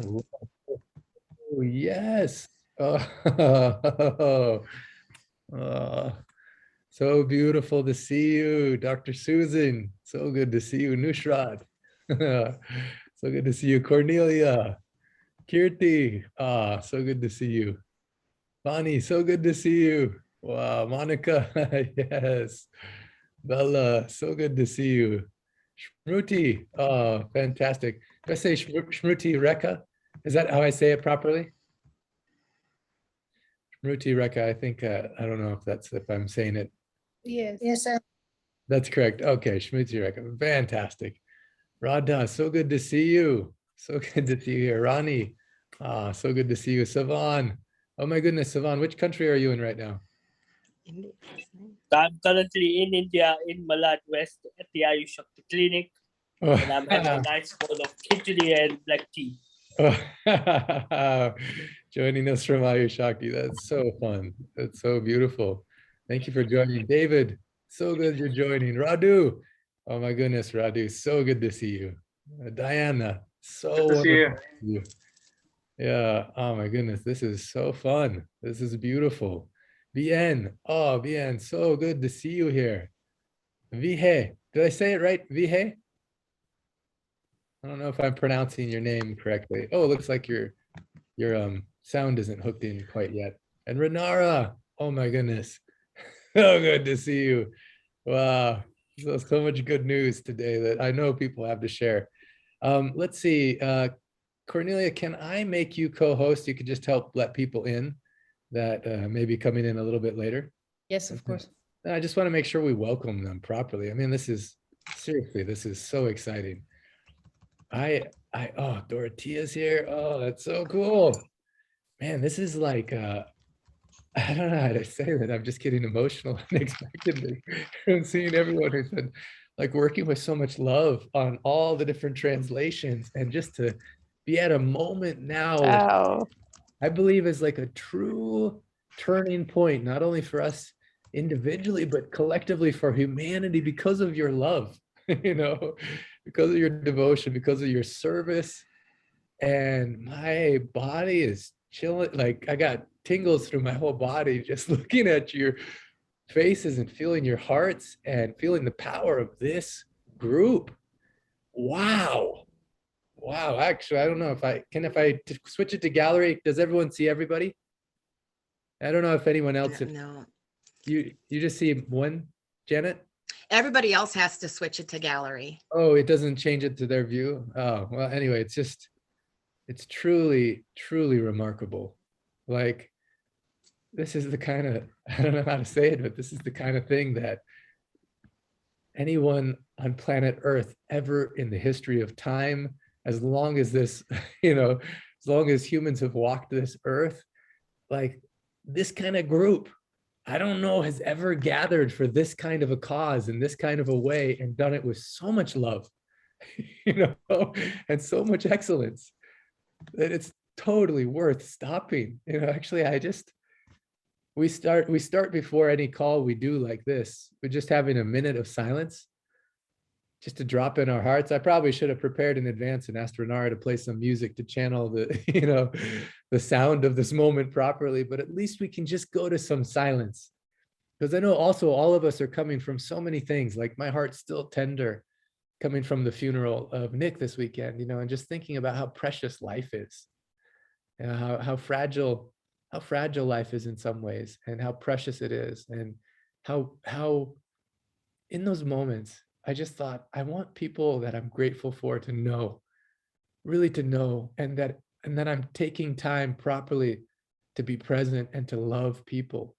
Oh, yes. Oh, oh, so beautiful to see you, Dr. Susan. So good to see you, Nusrat. So good to see you, Cornelia. Kirti, so good to see you. Bonnie, so good to see you. Wow, Monica, yes. Bella, so good to see you. Shmruti, fantastic. Did I say Shmruti Rekha? Is that how I say it properly? Shmruti Rekha, I think, I don't know if I'm saying it. Yes. Yes, sir. That's correct. Okay, Shmruti Rekha, fantastic. Radha, so good to see you. So good to see you here. Rani, so good to see you. Savan, oh my goodness, Savan, which country are you in right now? I'm currently in India, in Malad West, at the Ayush Shakti Clinic, and I'm having a nice bowl of khichdi and black tea. Joining us from Ayushaki. That's so fun. That's so beautiful. Thank you for joining. David, so good you're joining. Radu, oh my goodness, Radu, so good to see you. Diana, so Good to see you. wonderful to see you. Yeah, oh my goodness, this is so fun. This is beautiful. Bien, oh, Bien, so good to see you here. Vihe, did I say it right? Vihe? I don't know if I'm pronouncing your name correctly. Oh, it looks like your sound isn't hooked in quite yet. And Renara, oh my goodness. So good to see you. Wow. So much good news today that I know people have to share. Let's see. Cornelia, can I make you co-host? You could just help let people in that may be coming in a little bit later. Yes, of course. I just want to make sure we welcome them properly. I mean, this is seriously, this is so exciting. Oh, Dorothea's here. Oh, that's so cool. Man, this is like, I don't know how to say that. I'm just getting emotional unexpectedly from seeing everyone who's been like working with so much love on all the different translations, and just to be at a moment now, Oh, I believe is like a true turning point, not only for us individually, but collectively for humanity, because of your love, because of your devotion, because of your service. And my body is chilling. Like I got tingles through my whole body just looking at your faces and feeling your hearts and feeling the power of this group. Wow. Wow. Actually, I don't know if I switch it to gallery, does everyone see everybody? I don't know if anyone else, No, you just see one, Janet? everybody else has to switch it to gallery. Oh, it doesn't change it to their view. Oh, well, anyway, it's truly, truly remarkable. Like, this is the kind of, I don't know how to say it, but this is the kind of thing that anyone on planet Earth ever in the history of time, as long as this, as long as humans have walked this earth, like this kind of group, I don't know, has ever gathered for this kind of a cause in this kind of a way and done it with so much love, and so much excellence that it's totally worth stopping. Actually, we start before any call we do like this. We're just having a minute of silence just to drop in our hearts. I probably should have prepared in advance and asked Renara to play some music to channel the, the sound of this moment properly, but at least we can just go to some silence. Because I know also all of us are coming from so many things, like my heart's still tender coming from the funeral of Nick this weekend, and just thinking about how precious life is, and how fragile life is in some ways, and how precious it is, and how in those moments, I just thought, I want people that I'm grateful for to know, really to know, and that I'm taking time properly to be present and to love people.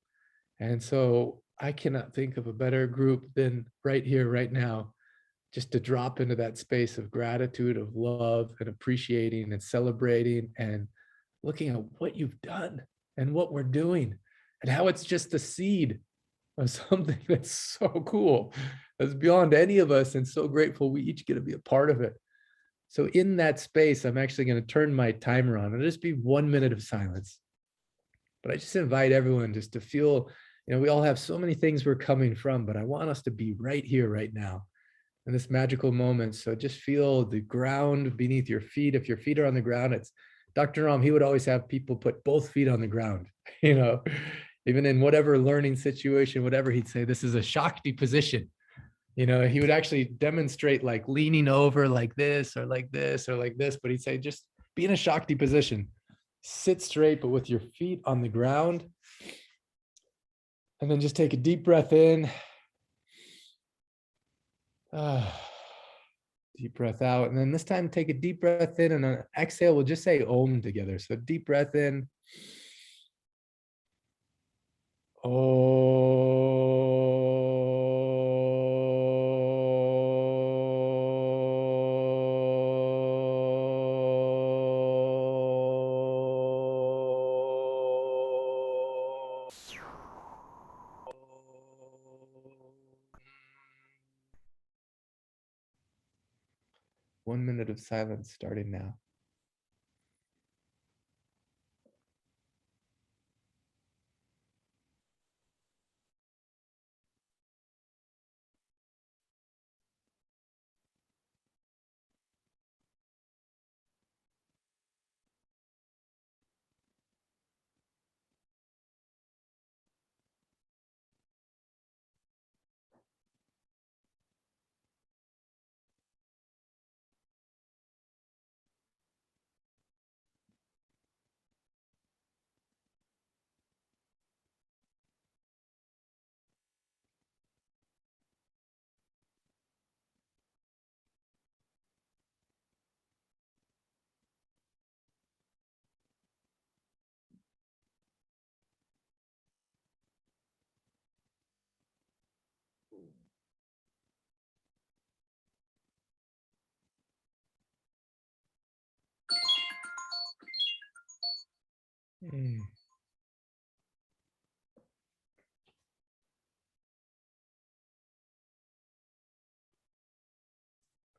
And so I cannot think of a better group than right here, right now, just to drop into that space of gratitude, of love, and appreciating and celebrating and looking at what you've done and what we're doing and how it's just the seed of something that's so cool, that's beyond any of us, and so grateful we each get to be a part of it. So in that space, I'm actually going to turn my timer on. It'll just be 1 minute of silence. But I just invite everyone just to feel, we all have so many things we're coming from, but I want us to be right here, right now. in this magical moment. So just feel the ground beneath your feet. If your feet are on the ground, it's Dr. Ram, he would always have people put both feet on the ground, you know, even in whatever learning situation, whatever, he'd say, this is a Shakti position. You know, he would actually demonstrate like leaning over like this or like this or like this, but he'd say, just be in a Shakti position, sit straight, but with your feet on the ground. And then just take a deep breath in. Deep breath out. And then this time, take a deep breath in, and on exhale, we'll just say Om together. So deep breath in. One minute of silence starting now.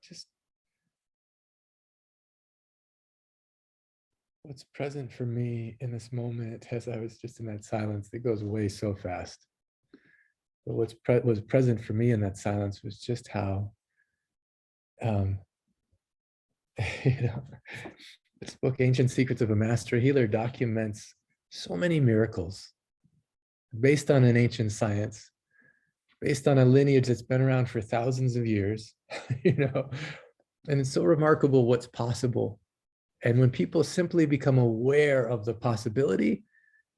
Just what's present for me in this moment, as I was just in that silence that goes away so fast. But was present for me in that silence was just how, you know, this book, Ancient Secrets of a Master Healer, documents so many miracles based on an ancient science, based on a lineage that's been around for thousands of years, you know, and it's so remarkable what's possible. And when people simply become aware of the possibility,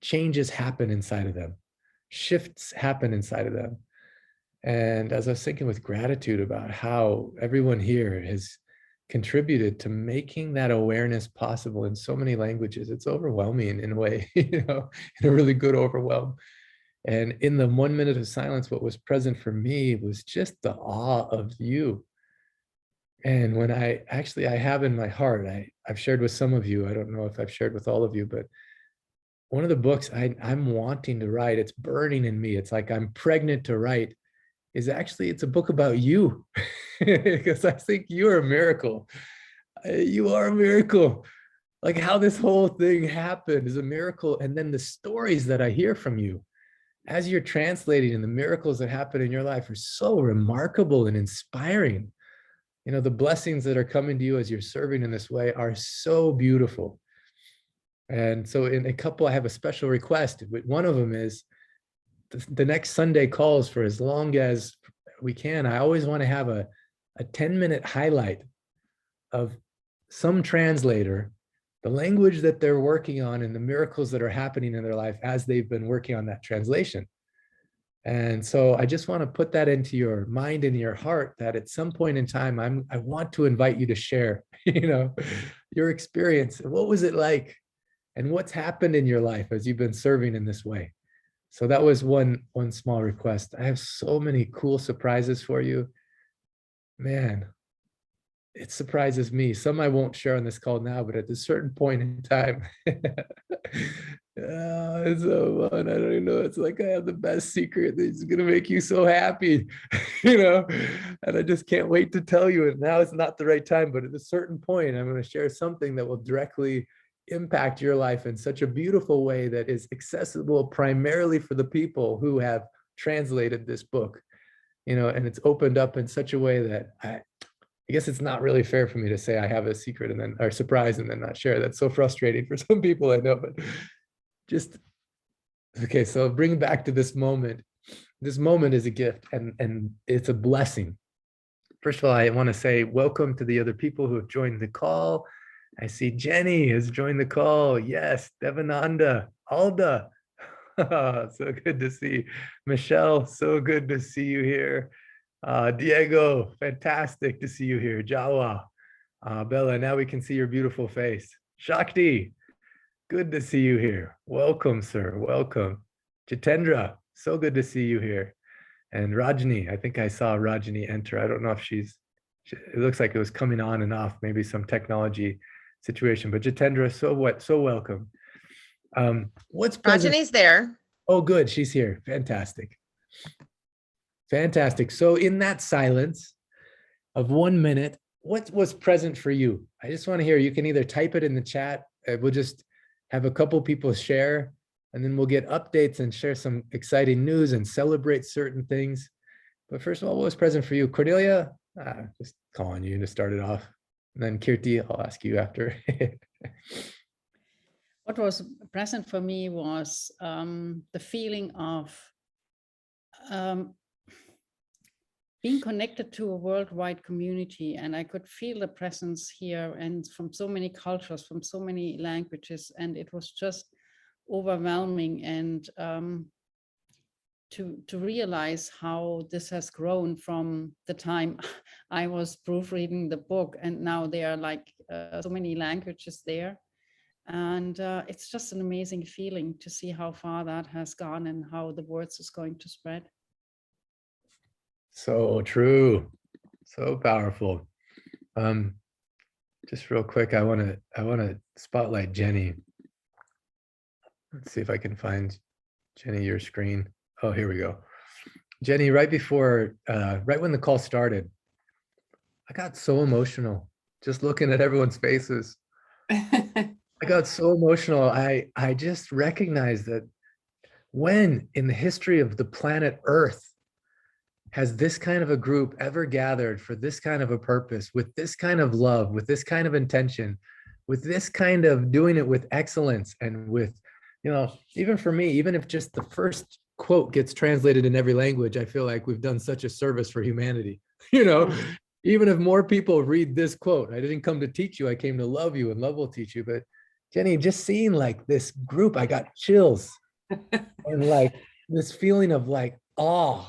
changes happen inside of them, shifts happen inside of them. And as I was thinking with gratitude about how everyone here has contributed to making that awareness possible in so many languages, it's overwhelming in a way, you know, in a really good overwhelm. And in the 1 minute of silence, what was present for me was just the awe of you. And when I have in my heart, I've shared with some of you, I don't know if I've shared with all of you, but one of the books I'm wanting to write, it's burning in me, it's like I'm pregnant to write, is actually, it's a book about you. Because I think you're a miracle. You are a miracle. Like how this whole thing happened is a miracle. And then the stories that I hear from you as you're translating, and the miracles that happen in your life are so remarkable and inspiring. You know, the blessings that are coming to you as you're serving in this way are so beautiful. And so in a couple, I have a special request. One of them is the next Sunday calls, for as long as we can, I always want to have a 10-minute highlight of some translator, the language that they're working on and the miracles that are happening in their life as they've been working on that translation. And so I just want to put that into your mind and your heart, that at some point in time, I want to invite you to share, you know, your experience. What was it like? And what's happened in your life as you've been serving in this way? So that was one small request. I have so many cool surprises for you. Man, it surprises me. Some I won't share on this call now, but at a certain point in time, it's so fun. I don't even know. It's like I have the best secret that's gonna make you so happy, you know. And I just can't wait to tell you. And now it's not the right time, but at a certain point, I'm going to share something that will directly impact your life in such a beautiful way that is accessible primarily for the people who have translated this book. and it's opened up in such a way that I guess it's not really fair for me to say I have a secret and then, or surprise and then not share. That's so frustrating for some people I know, but just, okay, so bring back to this moment. This moment is a gift and it's a blessing. First of all, I want to say welcome to the other people who have joined the call. I see Jenny has joined the call. Yes, Devananda, Alda. So good to see Michelle. So good to see you here. Diego, fantastic to see you here. Jawa, Bella, now we can see your beautiful face. Shakti, good to see you here. Welcome, sir. Welcome. Jitendra, so good to see you here. And Rajni, I think I saw Rajni enter. I don't know if it looks like it was coming on and off, maybe some technology situation, but Jitendra, so welcome. What's present? Rajani's there. Oh, good, she's here. Fantastic. Fantastic. So in that silence of 1 minute, what was present for you? I just want to hear, you can either type it in the chat, we'll just have a couple people share, and then we'll get updates and share some exciting news and celebrate certain things. But first of all, what was present for you? Cordelia, just calling you to start it off. And then Kirti, I'll ask you after. What was present for me was the feeling of being connected to a worldwide community. And I could feel the presence here and from so many cultures, from so many languages. And it was just overwhelming, and to realize how this has grown from the time I was proofreading the book, and now there are like so many languages there, and it's just an amazing feeling to see how far that has gone and how the words is going to spread. So true, so powerful. Just real quick, I want to spotlight Jenny. Let's see if I can find Jenny, your screen. Oh, here we go. Jenny, right when the call started, I got so emotional just looking at everyone's faces. I got so emotional. I just recognized that when in the history of the planet Earth has this kind of a group ever gathered for this kind of a purpose, with this kind of love, with this kind of intention, with this kind of doing it with excellence, and with, even for me, even if just the first quote gets translated in every language, I feel like we've done such a service for humanity. Even if more people read this quote, I didn't come to teach you, I came to love you, and love will teach you. But Jenny, just seeing like this group, I got chills and like this feeling of like awe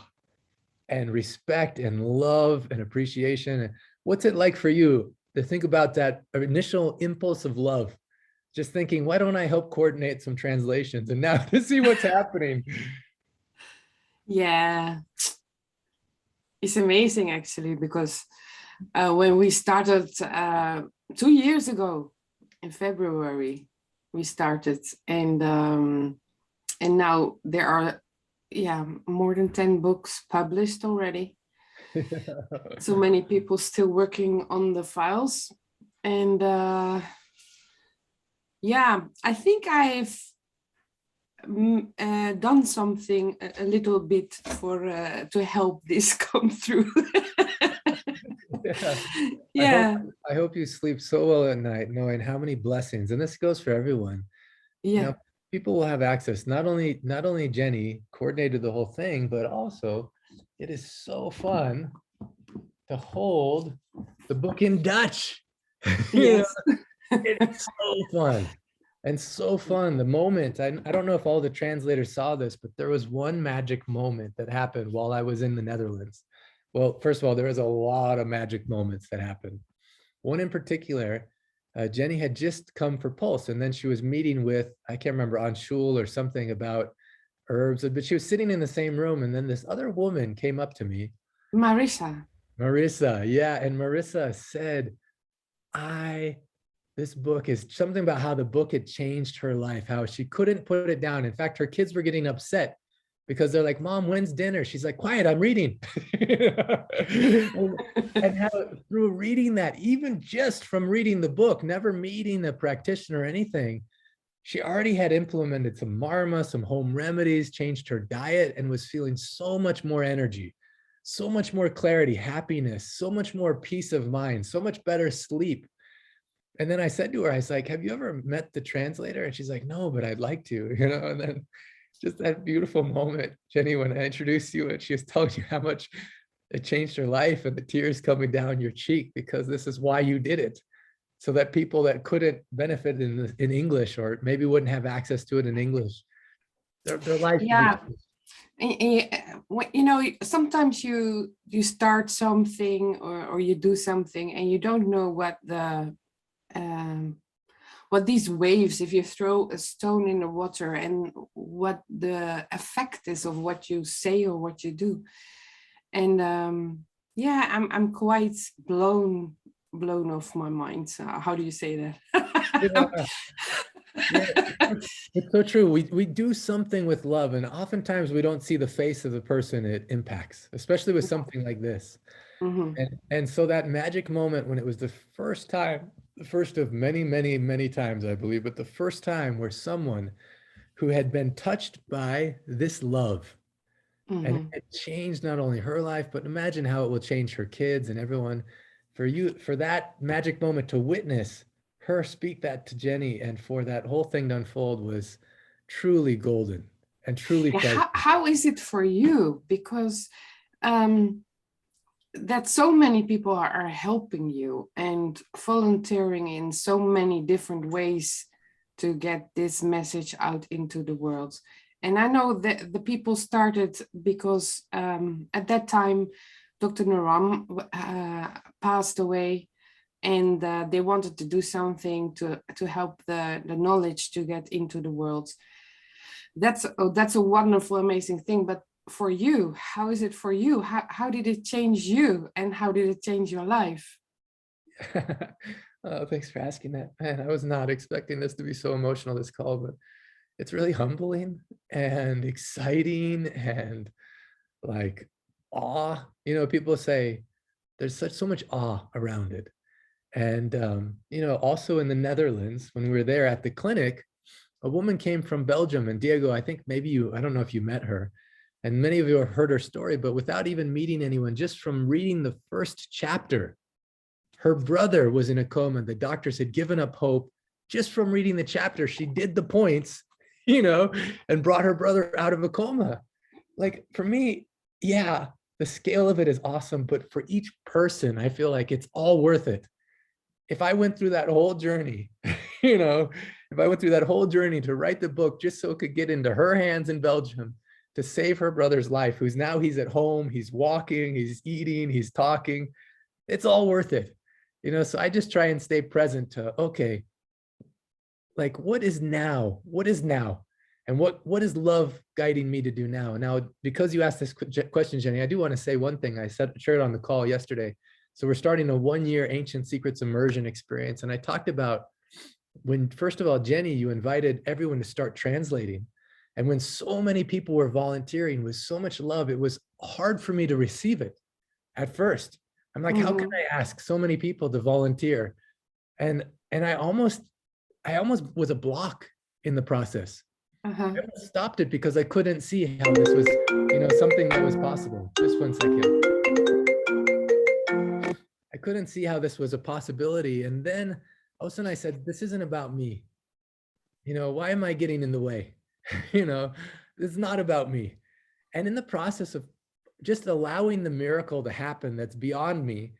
and respect and love and appreciation. What's it like for you to think about that initial impulse of love? Just thinking, why don't I help coordinate some translations? And now to see what's happening. Yeah, it's amazing actually, because when we started 2 years ago in February, we started, and now there are more than 10 books published already. So many people still working on the files, and I think I've done something a little bit for to help this come through. Yeah. I hope you sleep so well at night, knowing how many blessings, and this goes for everyone. Yeah. People will have access. Not only Jenny coordinated the whole thing, but also it is so fun to hold the book in Dutch. Yes. It's so fun. And so fun. The moment, I don't know if all the translators saw this, but there was one magic moment that happened while I was in the Netherlands. Well, first of all, there was a lot of magic moments that happened. One in particular, Jenny had just come for Pulse, and then she was meeting with, I can't remember, Anshul or something about herbs, but she was sitting in the same room, and then this other woman came up to me. Marissa, yeah. And Marissa said, this book is something about how the book had changed her life, how she couldn't put it down. In fact, her kids were getting upset because they're like, Mom, when's dinner? She's like, quiet, I'm reading. and how through reading that, even just from reading the book, never meeting a practitioner or anything, she already had implemented some marma, some home remedies, changed her diet, and was feeling so much more energy. so much more clarity, happiness, so much more peace of mind, so much better sleep. And then I said to her, I was like, have you ever met the translator? And she's like, no, but I'd like to, you know. And then just that beautiful moment, Jenny, when I introduced you and she was telling you how much it changed her life, and the tears coming down your cheek, because this is why you did it. So that people that couldn't benefit in English, or maybe wouldn't have access to it in English, their life. Yeah. You know, sometimes you start something or you do something and you don't know what these waves, if you throw a stone in the water, and what the effect is of what you say or what you do. And yeah, I'm quite blown off my mind. So how do you say that? Yeah, it's so true. We do something with love, and oftentimes we don't see the face of the person it impacts, especially with something like this. And so that magic moment when it was the first time, the first of many, many, many times, I believe, but the first time where someone who had been touched by this love, and it changed not only her life, but imagine how it will change her kids and everyone. For that magic moment to witness her speak that to Jenny, and for that whole thing to unfold, was truly golden and truly pleasant. How is it for you? Because that so many people are helping you and volunteering in so many different ways to get this message out into the world. And I know that the people started because at that time, Dr. Naram passed away, and they wanted to do something to help the knowledge to get into the world. That's a wonderful, amazing thing. But for you, how is it for you? How did it change you, and how did it change your life? Oh, thanks for asking that. Man, I was not expecting this to be so emotional, this call, but it's really humbling and exciting and like awe. You know, people say there's so much awe around it. And, you know, also in the Netherlands, when we were there at the clinic, a woman came from Belgium, and Diego, I think maybe I don't know if you met her, and many of you have heard her story, but without even meeting anyone, just from reading the first chapter, her brother was in a coma. The doctors had given up hope. Just from reading the chapter, she did the points, you know, and brought her brother out of a coma. Like, for me, yeah, the scale of it is awesome, but for each person, I feel like it's all worth it. If I went through that whole journey, you know, if I went through that whole journey to write the book just so it could get into her hands in Belgium to save her brother's life, he's at home, he's walking, he's eating, he's talking, it's all worth it. You know, so I just try and stay present to, okay, like, what is now? What is now? And what is love guiding me to do now? Now, because you asked this question, Jenny, I do want to say one thing. I shared on the call yesterday. So we're starting a 1-year Ancient Secrets immersion experience. And I talked about when, first of all, Jenny, you invited everyone to start translating. And when so many people were volunteering with so much love, it was hard for me to receive it at first. I'm like, how can I ask so many people to volunteer? And I almost was a block in the process. I stopped it because I couldn't see how this was, you know, something that was possible. Just 1 second. I couldn't see how this was a possibility. And then all of a sudden I said, this isn't about me. You know, why am I getting in the way? You know, it's not about me. And in the process of just allowing the miracle to happen that's beyond me,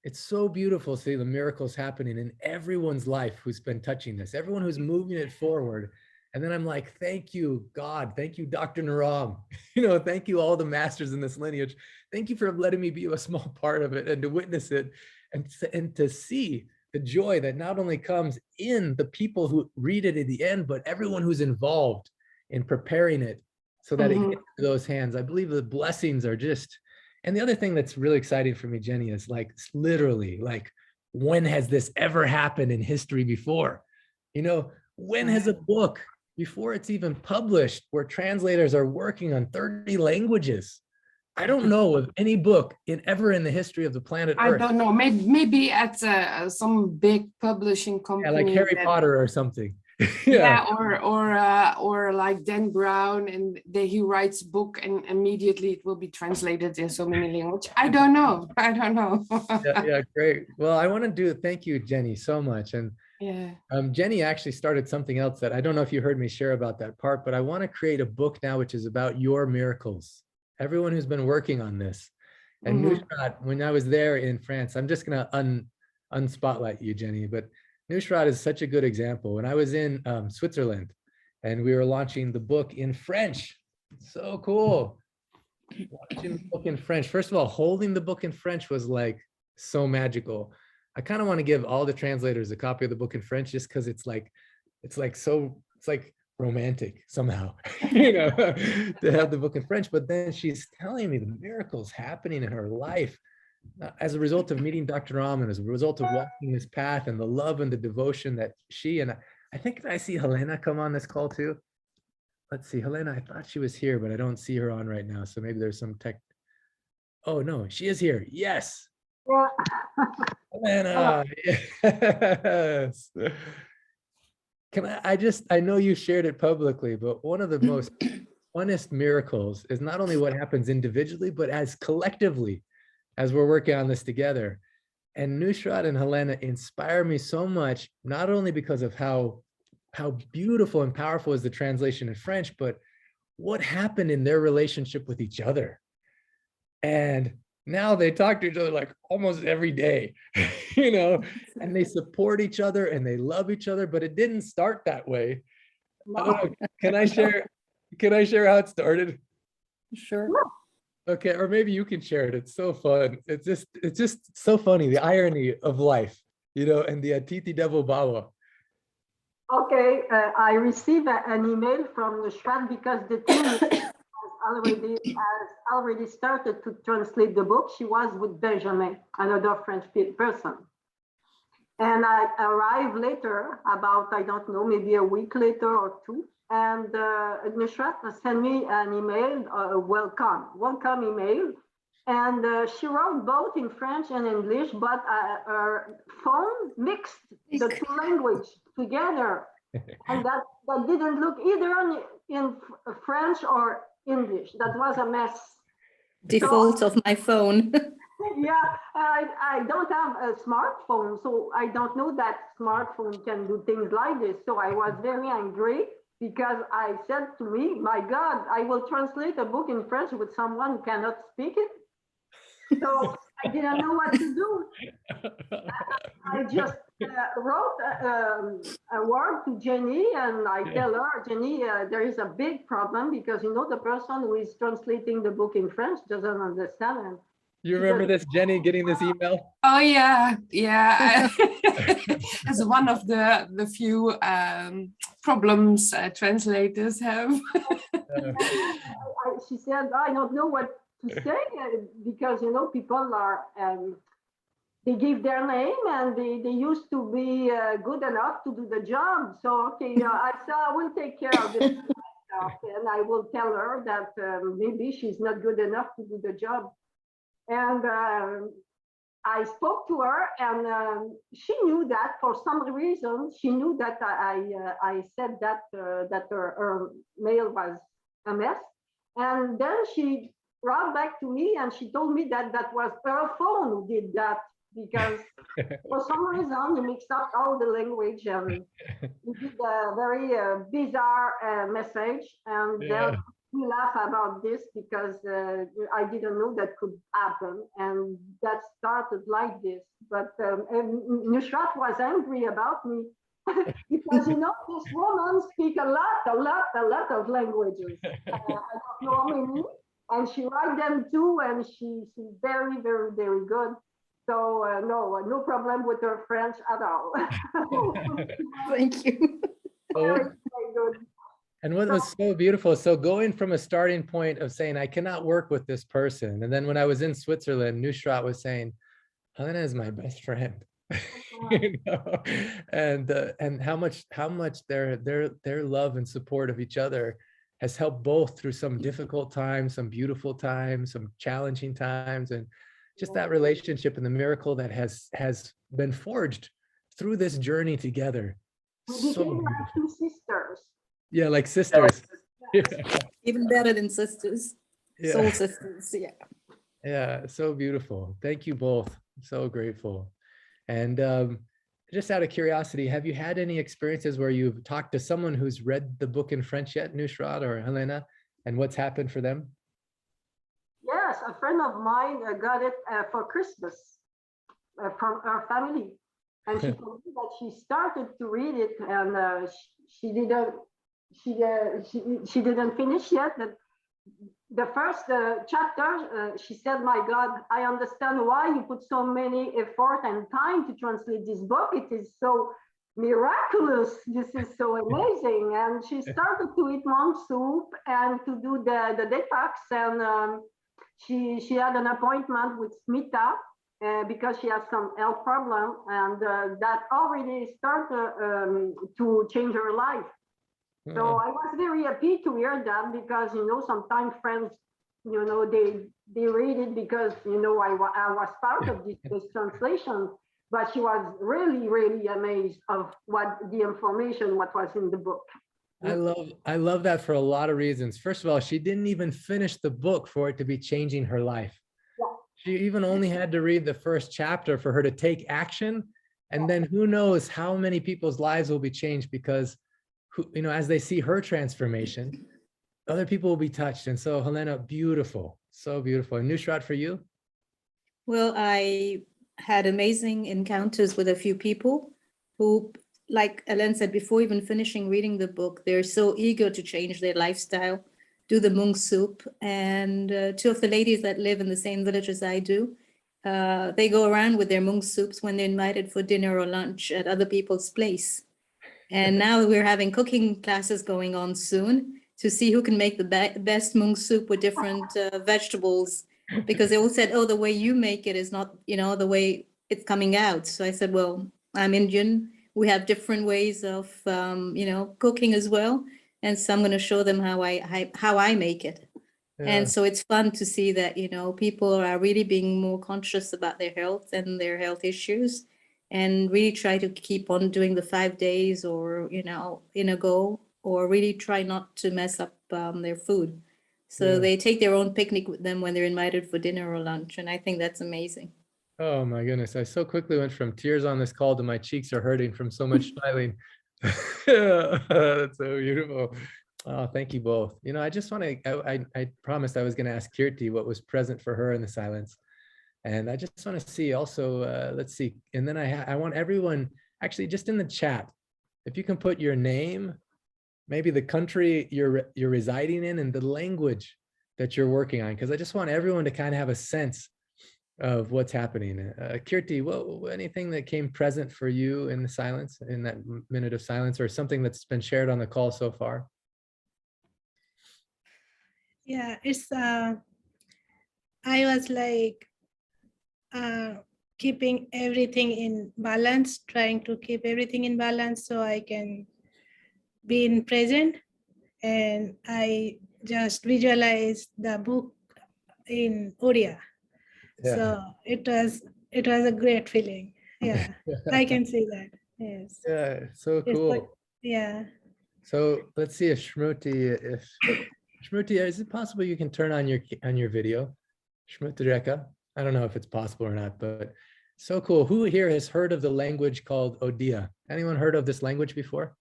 it's so beautiful to see the miracles happening in everyone's life who's been touching this, everyone who's moving it forward. And then I'm like, thank you, God. Thank you, Dr. Naram. You know, thank you, all the masters in this lineage. Thank you for letting me be a small part of it and to witness it and to see the joy that not only comes in the people who read it at the end, but everyone who's involved in preparing it so that it gets to those hands. I believe the blessings are just, and the other thing that's really exciting for me, Jenny, is like, literally, like, when has this ever happened in history before? You know, when has a book, before it's even published, where translators are working on 30 languages? I don't know of any book ever in the history of the planet Earth. I don't know, maybe at some big publishing company. Yeah, like Harry Potter or something. Yeah, or like Dan Brown, and he writes book and immediately it will be translated in so many languages. I don't know. Yeah, great. Well, I want to thank you, Jenny, so much. And Yeah. Jenny actually started something else that I don't know if you heard me share about that part, but I want to create a book now which is about your miracles. Everyone who's been working on this. And Nusrat, when I was there in France, I'm just gonna unspotlight you, Jenny, but Nusrat is such a good example. When I was in Switzerland and we were launching the book in French, so cool. Launching the book in French. First of all, holding the book in French was like so magical. I kind of want to give all the translators a copy of the book in French just because it's like romantic somehow, you know, to have the book in French. But then she's telling me the miracles happening in her life as a result of meeting Dr. Rahman, as a result of walking this path, and the love and the devotion that she and I think I see Helena come on this call too. Let's see, Helena, I thought she was here, but I don't see her on right now. So maybe there's some tech. Oh no, she is here. Yes. Yeah. Helena, yes. I know you shared it publicly, but one of the most funnest miracles is not only what happens individually, but as collectively, as we're working on this together. And Nusrat and Helena inspire me so much, not only because of how beautiful and powerful is the translation in French, but what happened in their relationship with each other. And now they talk to each other like almost every day, you know, and they support each other and they love each other, but it didn't start that way. I don't know, can I share how it started? Sure. Okay, or maybe you can share it. It's so fun. It's just so funny, the irony of life, you know, and the Atiti Devo Baba. Okay, I received an email from Nusrat because the team has already started to translate the book. She was with Benjamin, another French person. And I arrived later, about, I don't know, maybe a week later or two. And Nusrat sent me an email, welcome email. And she wrote both in French and English, but her phone mixed the two languages together. And that didn't look either in French or English. That was a mess. Default of my phone. Yeah, I don't have a smartphone, so I don't know that smartphone can do things like this. So I was very angry because I said to me, my God, I will translate a book in French with someone who cannot speak it. So I didn't know what to do. I just wrote a word to Jenny, and I tell her, Jenny, there is a big problem because, you know, the person who is translating the book in French doesn't understand. And you remember this, Jenny, getting this email? Oh yeah. It's one of the few problems translators have. She said, I don't know what to say because, you know, people are, they give their name and they used to be good enough to do the job. So, okay, I said, I will take care of this myself, and I will tell her that maybe she's not good enough to do the job. And I spoke to her, and she knew that for some reason, she knew that I said that her mail was a mess. And then she wrote back to me and she told me that that was her phone who did that, because for some reason he mixed up all the language and he did a very bizarre message. And then we laugh about this because I didn't know that could happen, and that started like this. But Nusrat was angry about me because, you know, this woman speaks a lot of languages. I don't know how many, and she writes them too, and she's very good. So no problem with her French at all. Thank you. Very good. And what was so beautiful, so going from a starting point of saying, I cannot work with this person. And then when I was in Switzerland, Nusrat was saying, Helena is my best friend. You know? And how much their love and support of each other has helped both through some difficult times, some beautiful times, some challenging times, and just that relationship and the miracle that has been forged through this journey together. We So became like beautiful. two sisters. Yeah, like sisters. Yeah. Even better than sisters, soul Yeah. sisters. Yeah. Yeah, so beautiful. Thank you both. So grateful. And just out of curiosity, have you had any experiences where you've talked to someone who's read the book in French yet, Nusrat or Helena, and what's happened for them? Yes, a friend of mine got it for Christmas from her family. And she told me that she started to read it and she didn't she didn't finish yet. The first chapter, she said, "My God, I understand why you put so many effort and time to translate this book. It is so miraculous. This is so amazing." And she started to eat monk soup and to do the detox. And she had an appointment with Smita because she has some health problem, and that already started to change her life. So I was very happy to hear that because, sometimes friends, they read it because, I was part of this translation, but she was really, really amazed of what the information, what was in the book. I love that for a lot of reasons. First of all, she didn't even finish the book for it to be changing her life. Yeah. She even only had to read the first chapter for her to take action. And then who knows how many people's lives will be changed because as they see her transformation, other people will be touched. And so Helena, beautiful, so beautiful. And Nusrat, for you? Well, I had amazing encounters with a few people who, like Ellen said, before even finishing reading the book, they're so eager to change their lifestyle, do the mung soup. And two of the ladies that live in the same village as I do, they go around with their mung soups when they're invited for dinner or lunch at other people's place. And now we're having cooking classes going on soon to see who can make the best mung soup with different vegetables, because they all said, "Oh, the way you make it is not, the way it's coming out." So I said, "Well, I'm Indian. We have different ways of, cooking as well, and so I'm going to show them how I make it." Yeah. And so it's fun to see that, people are really being more conscious about their health and their health issues, and really try to keep on doing the 5 days or, in a go, or really try not to mess up their food. So Yeah. they take their own picnic with them when they're invited for dinner or lunch. And I think that's amazing. Oh my goodness. I so quickly went from tears on this call to my cheeks are hurting from so much smiling. That's so beautiful. Oh, thank you both. I just want to, I promised I was going to ask Kirti what was present for her in the silence. And I just want to see also, let's see. And then I want everyone actually just in the chat, if you can put your name, maybe the country you're residing in and the language that you're working on, because I just want everyone to kind of have a sense of what's happening. Kirti, anything that came present for you in the silence, in that minute of silence, or something that's been shared on the call so far? Yeah, it's I was like keeping everything in balance, trying to keep everything in balance so I can be in present. And I just visualized the book in Odia. Yeah. So it was a great feeling. Yeah, I can see that. Yes. Yeah, so It's cool. like, yeah. So let's see if Shmruti, is it possible you can turn on your video? Shmruti Reka. I don't know if it's possible or not, but so cool. Who here has heard of the language called Odia? Anyone heard of this language before?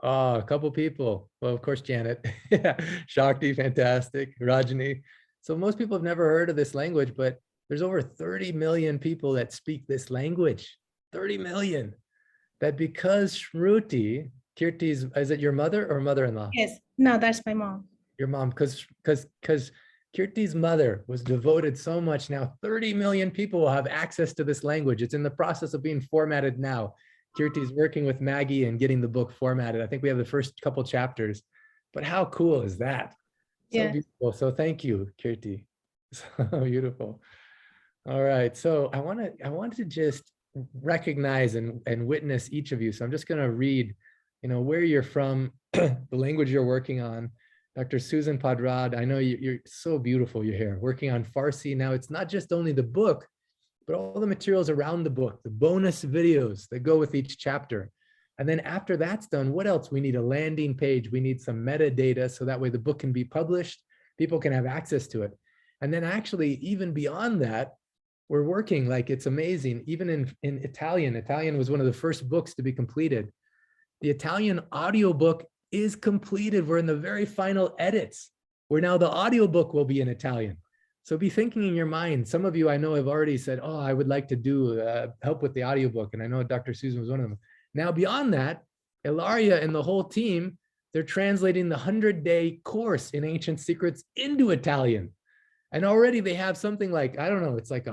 Oh, a couple people. Well, of course, Janet. Yeah, Shakti, fantastic. Rajani. So most people have never heard of this language, but there's over 30 million people that speak this language. 30 million. That because Shmruti, Kirti's, is it your mother or mother-in-law? Yes. No, that's my mom. Your mom, because Kirti's mother was devoted so much. Now 30 million people will have access to this language. It's in the process of being formatted now. Kirti's working with Maggie and getting the book formatted. I think we have the first couple chapters, but how cool is that? So Yeah. beautiful. So thank you, Kirti. So beautiful. All right. So I want to just recognize and witness each of you. So I'm just going to read, where you're from, the language you're working on. Dr. Susan Padrad, I know you're so beautiful. You're here working on Farsi. Now it's not just only the book, but all the materials around the book, the bonus videos that go with each chapter. And then after that's done, what else? We need a landing page. We need some metadata so that way the book can be published. People can have access to it. And then actually, even beyond that, we're working like it's amazing. Even in Italian, Italian was one of the first books to be completed. The Italian audiobook is completed. We're in the very final edits, where now the audiobook will be in Italian. So be thinking in your mind. Some of you I know have already said, oh, I would like to do help with the audiobook. And I know Dr. Susan was one of them. Now, beyond that, Ilaria and the whole team, they're translating the 100-day course in Ancient Secrets into Italian. And already they have something like, I don't know, it's like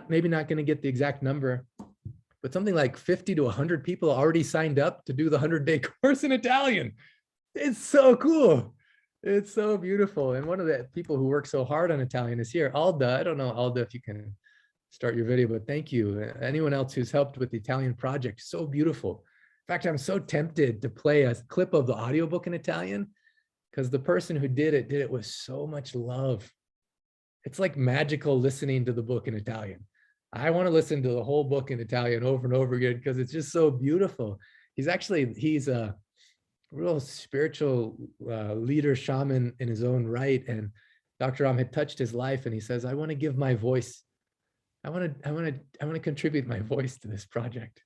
maybe not gonna get the exact number, but something like 50 to 100 people already signed up to do the 100-day course in Italian. It's so cool. It's so beautiful. And one of the people who work so hard on Italian is here, Alda. I don't know, Alda, if you can start your video, but thank you. Anyone else who's helped with the Italian project, so beautiful. In fact, I'm so tempted to play a clip of the audiobook in Italian because the person who did it with so much love. It's like magical listening to the book in Italian. I want to listen to the whole book in Italian over and over again because it's just so beautiful. He's a real spiritual leader, shaman in his own right. And Dr. Ram had touched his life and he says, I want to give my voice. I want to contribute my voice to this project,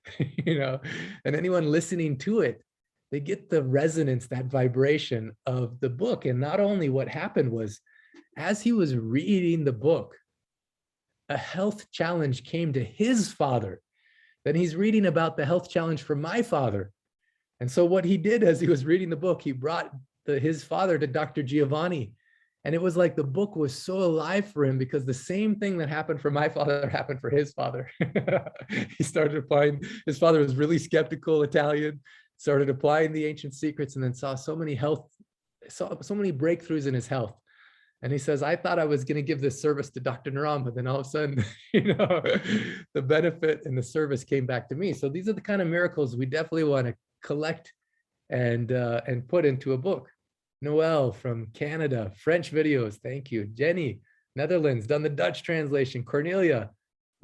you know, and anyone listening to it, they get the resonance, that vibration of the book. And not only what happened was, as he was reading the book, a health challenge came to his father. Then he's reading about the health challenge for my father. And so what he did as he was reading the book, he brought his father to Dr. Giovanni. And it was like the book was so alive for him because the same thing that happened for my father happened for his father. He started applying, his father was really skeptical Italian, started applying the ancient secrets and then saw so many breakthroughs in his health. And he says, I thought I was going to give this service to Dr. Naram, but then all of a sudden, you know, the benefit and the service came back to me. So these are the kind of miracles we definitely want to collect and put into a book. Noel from Canada, French videos, thank you. Jenny, Netherlands, done the Dutch translation. Cornelia,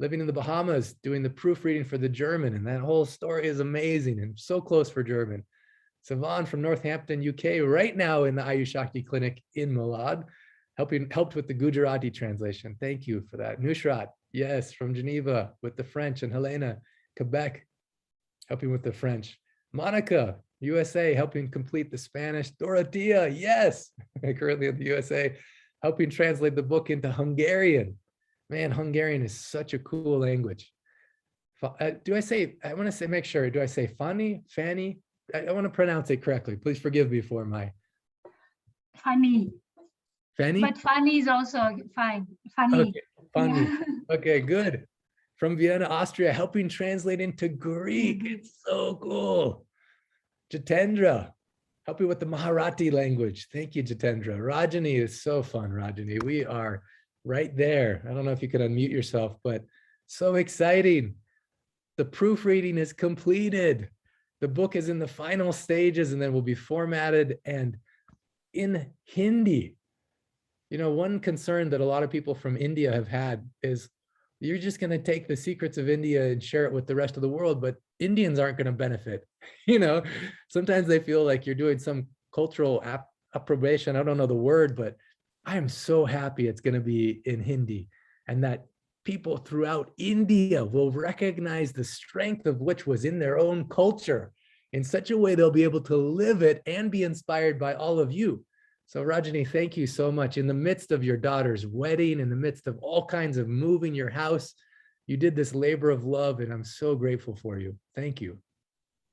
living in the Bahamas, doing the proofreading for the German. And that whole story is amazing and so close for German. Savan from Northampton, UK, right now in the Ayush Shakti Clinic in Malad, helped with the Gujarati translation. Thank you for that. Nushrat, yes, from Geneva with the French, and Helena, Quebec, helping with the French. Monica, USA, helping complete the Spanish. Dorothea, yes, currently in the USA, helping translate the book into Hungarian. Man, Hungarian is such a cool language. I want to say, make sure, do I say Fanny? I want to pronounce it correctly. Please forgive me for my. Fanny. Fanny? But Fanny is also fine. Fanny. Okay, Fanny. Yeah. Okay, good. From Vienna, Austria, helping translate into Greek. It's so cool. Jitendra, helping with the Marathi language. Thank you, Jitendra. Rajani is so fun, Rajani. We are right there. I don't know if you could unmute yourself, but so exciting. The proofreading is completed. The book is in the final stages and then will be formatted and in Hindi. You know, one concern that a lot of people from India have had is you're just going to take the secrets of India and share it with the rest of the world, but Indians aren't going to benefit. You know, sometimes they feel like you're doing some cultural approbation. I don't know the word, but I am so happy it's going to be in Hindi and that people throughout India will recognize the strength of which was in their own culture in such a way they'll be able to live it and be inspired by all of you. So Rajani, thank you so much. In the midst of your daughter's wedding, in the midst of all kinds of moving your house, you did this labor of love and I'm so grateful for you. Thank you.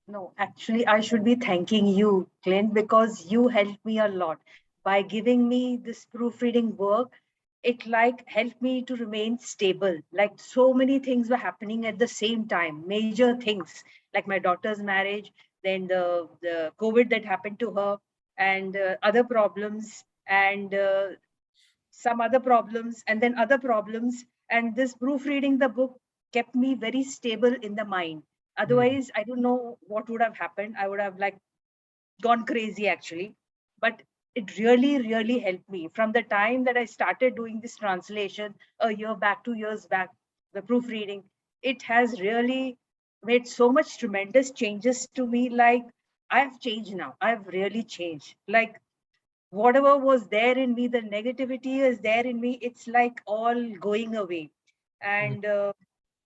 No, actually, I should be thanking you, Clint, because you helped me a lot. By giving me this proofreading work, it like helped me to remain stable. Like so many things were happening at the same time, major things, like my daughter's marriage, then the COVID that happened to her, and other problems, and some other problems, and then other problems. And this proofreading the book kept me very stable in the mind. Otherwise, I don't know what would have happened. I would have like gone crazy actually. But it really, really helped me. From the time that I started doing this translation a year back, 2 years back, the proofreading, it has really made so much tremendous changes to me. Like, I've changed now. I've really changed. Like, whatever was there in me, the negativity is there in me. It's like all going away. And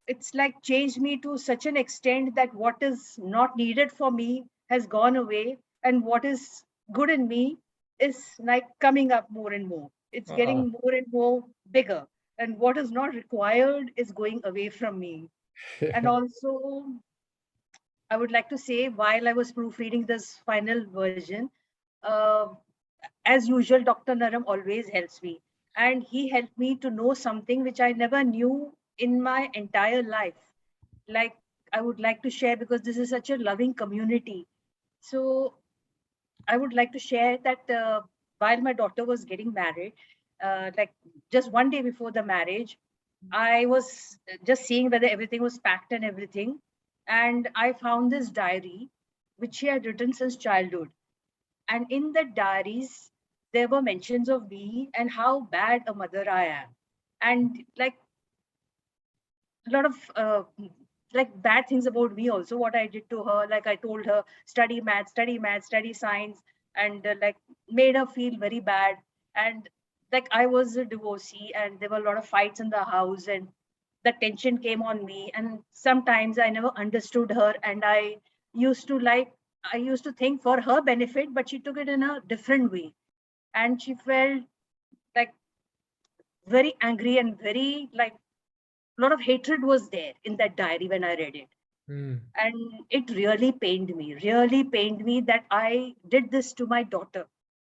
it's like changed me to such an extent that what is not needed for me has gone away. And what is good in me is like coming up more and more. It's getting more and more bigger. And what is not required is going away from me. And also, I would like to say, while I was proofreading this final version, uh, as usual, Dr. Naram always helps me. And he helped me to know something which I never knew in my entire life. Like, I would like to share, because this is such a loving community. So I would like to share that while my daughter was getting married, like just one day before the marriage, I was just seeing whether everything was packed and everything. And I found this diary, which she had written since childhood. And in the diaries, there were mentions of me and how bad a mother I am. And like a lot of like bad things about me also, what I did to her. Like I told her, study math, study science, and like made her feel very bad. And like I was a divorcee and there were a lot of fights in the house, and the tension came on me. And sometimes I never understood her, and used to like, I used to think for her benefit, but she took it in a different way. And she felt like very angry and very like a lot of hatred was there in that diary when I read it. And it really pained me that I did this to my daughter.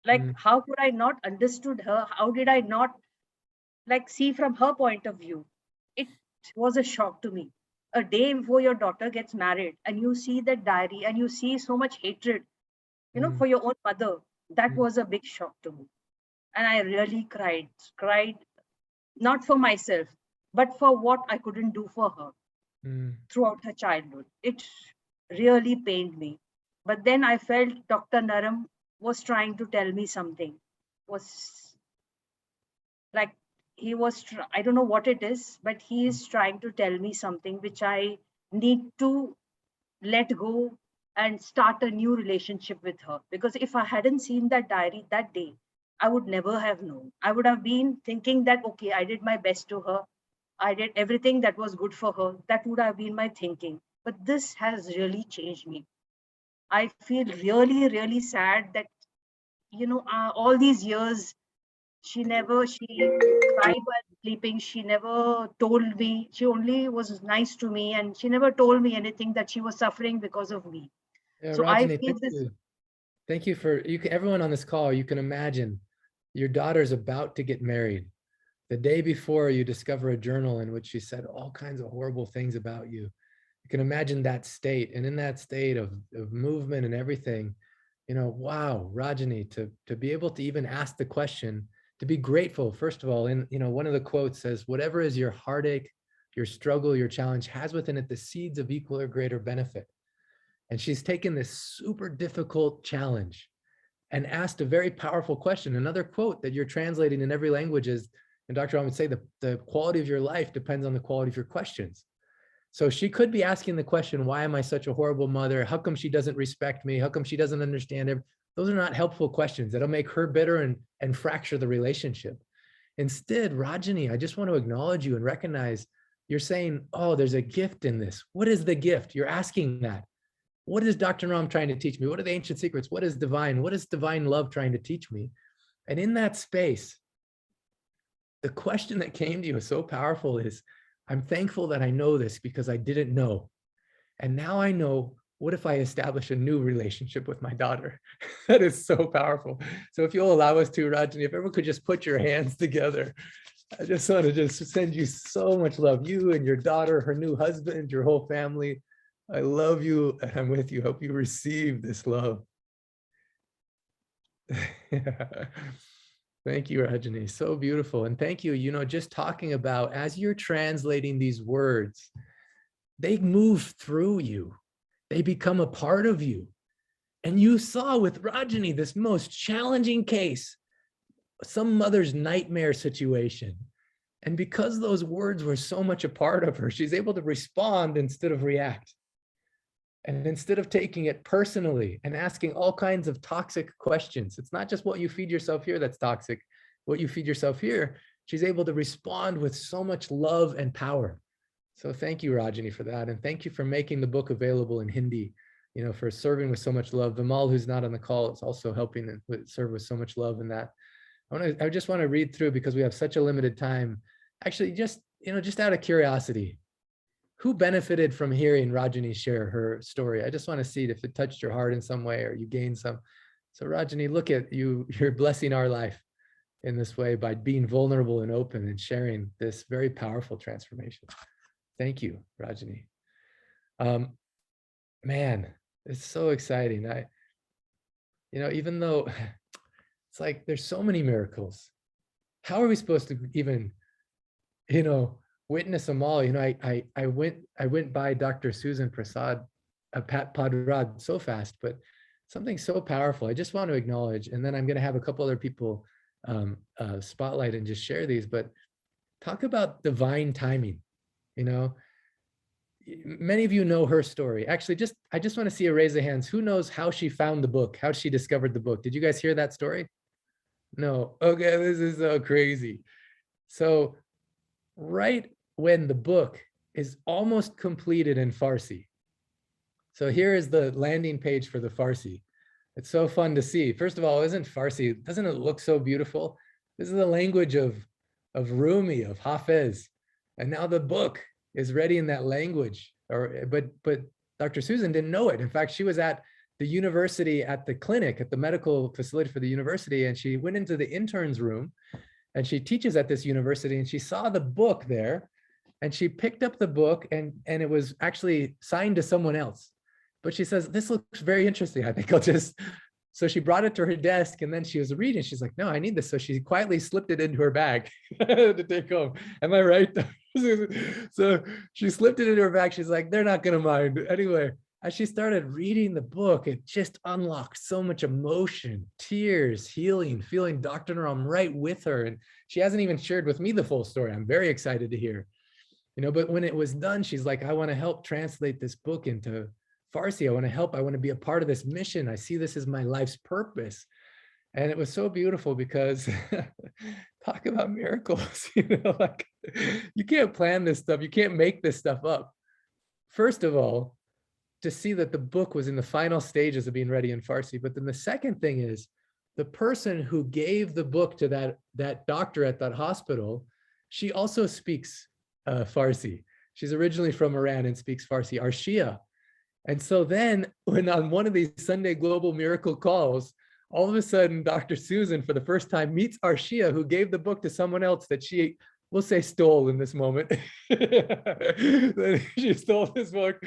Like, how could I not understood her? How did I not like see from her point of view? It was a shock to me. A day before your daughter gets married and you see that diary and you see so much hatred, for your own mother, that was a big shock to me. And I really cried, not for myself, but for what I couldn't do for her throughout her childhood. It really pained me. But then I felt Dr. Naram was trying to tell me something. Was like I don't know what it is, but he is trying to tell me something which I need to let go and start a new relationship with her. Because if I hadn't seen that diary that day, I would never have known. I would have been thinking that, okay, I did my best to her. I did everything that was good for her. That would have been my thinking. But this has really changed me. I feel really, really sad that, all these years, she cried while sleeping. She never told me. She only was nice to me, and she never told me anything that she was suffering because of me. Yeah, So I Rajani, feel thank this. you. Thank you for everyone on this call. You can imagine your daughter's about to get married. The day before, you discover a journal in which she said all kinds of horrible things about you. You can imagine that state, and in that state of movement and everything, wow, Rajani, to be able to even ask the question, to be grateful, first of all. And one of the quotes says, whatever is your heartache, your struggle, your challenge has within it the seeds of equal or greater benefit. And she's taken this super difficult challenge and asked a very powerful question. Another quote that you're translating in every language is, and Dr. Ram would say, the quality of your life depends on the quality of your questions. So she could be asking the question, why am I such a horrible mother? How come she doesn't respect me? How come she doesn't understand it? Those are not helpful questions. That'll make her bitter and fracture the relationship. Instead, Rajani, I just want to acknowledge you and recognize you're saying, oh, there's a gift in this. What is the gift? You're asking that. What is Dr. Ram trying to teach me? What are the ancient secrets? What is divine? What is divine love trying to teach me? And in that space, the question that came to you is so powerful is, I'm thankful that I know this because I didn't know. And now I know, what if I establish a new relationship with my daughter? That is so powerful. So if you'll allow us to, Rajani, if everyone could just put your hands together. I just want to just send you so much love. You and your daughter, her new husband, your whole family. I love you and I'm with you. Hope you receive this love. Thank you, Rajani. So beautiful. And thank you, just talking about, as you're translating these words, they move through you. They become a part of you. And you saw with Rajani this most challenging case, some mother's nightmare situation. And because those words were so much a part of her, she's able to respond instead of react. And instead of taking it personally and asking all kinds of toxic questions, it's not just what you feed yourself here that's toxic, what you feed yourself here, she's able to respond with so much love and power. So thank you, Rajani, for that. And thank you for making the book available in Hindi, you know, for serving with so much love. Vimal, who's not on the call, is also helping serve with so much love in that. I just want to read through, because we have such a limited time. Actually, just, you know, just out of curiosity, who benefited from hearing Rajani share her story? I just want to see if it touched your heart in some way or you gained some. So Rajani, look at you, you're blessing our life in this way by being vulnerable and open and sharing this very powerful transformation. Thank you, Rajani. Man, it's so exciting. You know, even though it's like, there's so many miracles, how are we supposed to even, you know, witness them all? You know, I went by Dr. Susan Prasad, Padrad so fast, but something so powerful. I just want to acknowledge, and then I'm going to have a couple other people spotlight and just share these, but talk about divine timing. You know, many of you know her story. Actually, I just want to see a raise of hands. Who knows how she found the book, how she discovered the book? Did you guys hear that story? No. Okay, this is so crazy. So right when the book is almost completed in Farsi. So here is the landing page for the Farsi. It's so fun to see. First of all, isn't Farsi, doesn't it look so beautiful? This is the language of Rumi, of Hafez. And now the book is ready in that language. But Dr. Susan didn't know it. In fact, she was at the university, at the clinic, at the medical facility for the university, and she went into the intern's room, and she teaches at this university, and she saw the book there, and she picked up the book, and it was actually signed to someone else. But she says, this looks very interesting. I think I'll just, so she brought it to her desk, and then she was reading. She's like, no, I need this. So she quietly slipped it into her bag to take home. Am I right? So she slipped it into her bag. She's like, they're not going to mind. Anyway, as she started reading the book, it just unlocked so much emotion, tears, healing, feeling Dr. Naram right with her. And she hasn't even shared with me the full story. I'm very excited to hear, you know, but when it was done, she's like, I want to help translate this book into Farsi. I want to help. I want to be a part of this mission. I see this as my life's purpose. And it was so beautiful because talk about miracles, you know, like you can't plan this stuff. You can't make this stuff up. First of all, to see that the book was in the final stages of being ready in Farsi. But then the second thing is the person who gave the book to that doctor at that hospital, she also speaks Farsi. She's originally from Iran and speaks Farsi, Arshia. And so then when on one of these Sunday Global Miracle calls, all of a sudden, Dr. Susan, for the first time, meets Arshia, who gave the book to someone else that she, we'll say, stole in this moment. She stole this book.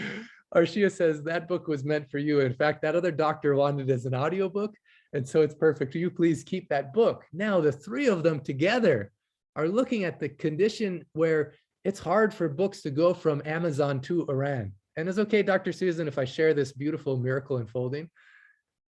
Arshia says, that book was meant for you. In fact, that other doctor wanted it as an audiobook, and so it's perfect. Will you please keep that book? Now, the three of them together are looking at the condition where it's hard for books to go from Amazon to Iran. And it's okay, Dr. Susan, if I share this beautiful miracle unfolding.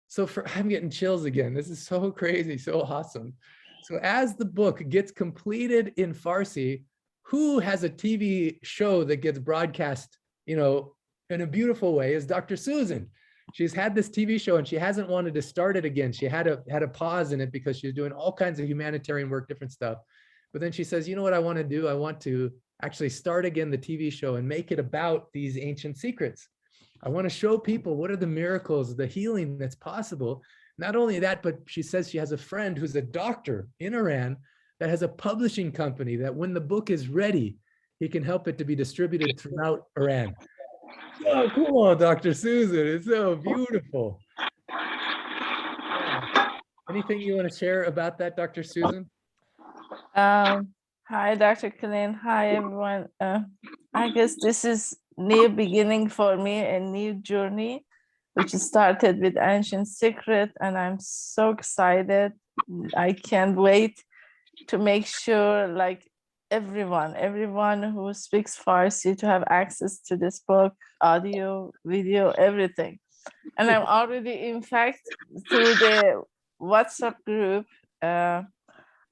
So I'm getting chills again. This is so crazy, so awesome. So as the book gets completed in Farsi, who has a TV show that gets broadcast, you know, in a beautiful way is Dr. Susan. She's had this TV show and she hasn't wanted to start it again. She had a pause in it because she's doing all kinds of humanitarian work, different stuff. But then she says, you know what I want to do? I want to actually start again the TV show and make it about these ancient secrets. I want to show people what are the miracles, the healing that's possible. Not only that, but she says she has a friend who's a doctor in Iran that has a publishing company that when the book is ready, he can help it to be distributed throughout Iran. Oh, come on, Dr. Susan. It's so beautiful. Yeah. Anything you want to share about that, Dr. Susan? Hi, Dr. Kalin. Hi, everyone. I guess this is new beginning for me, a new journey, which started with Ancient Secret, and I'm so excited. I can't wait to make sure, like everyone who speaks Farsi to have access to this book, audio, video, everything. And I'm already, in fact, through the WhatsApp group,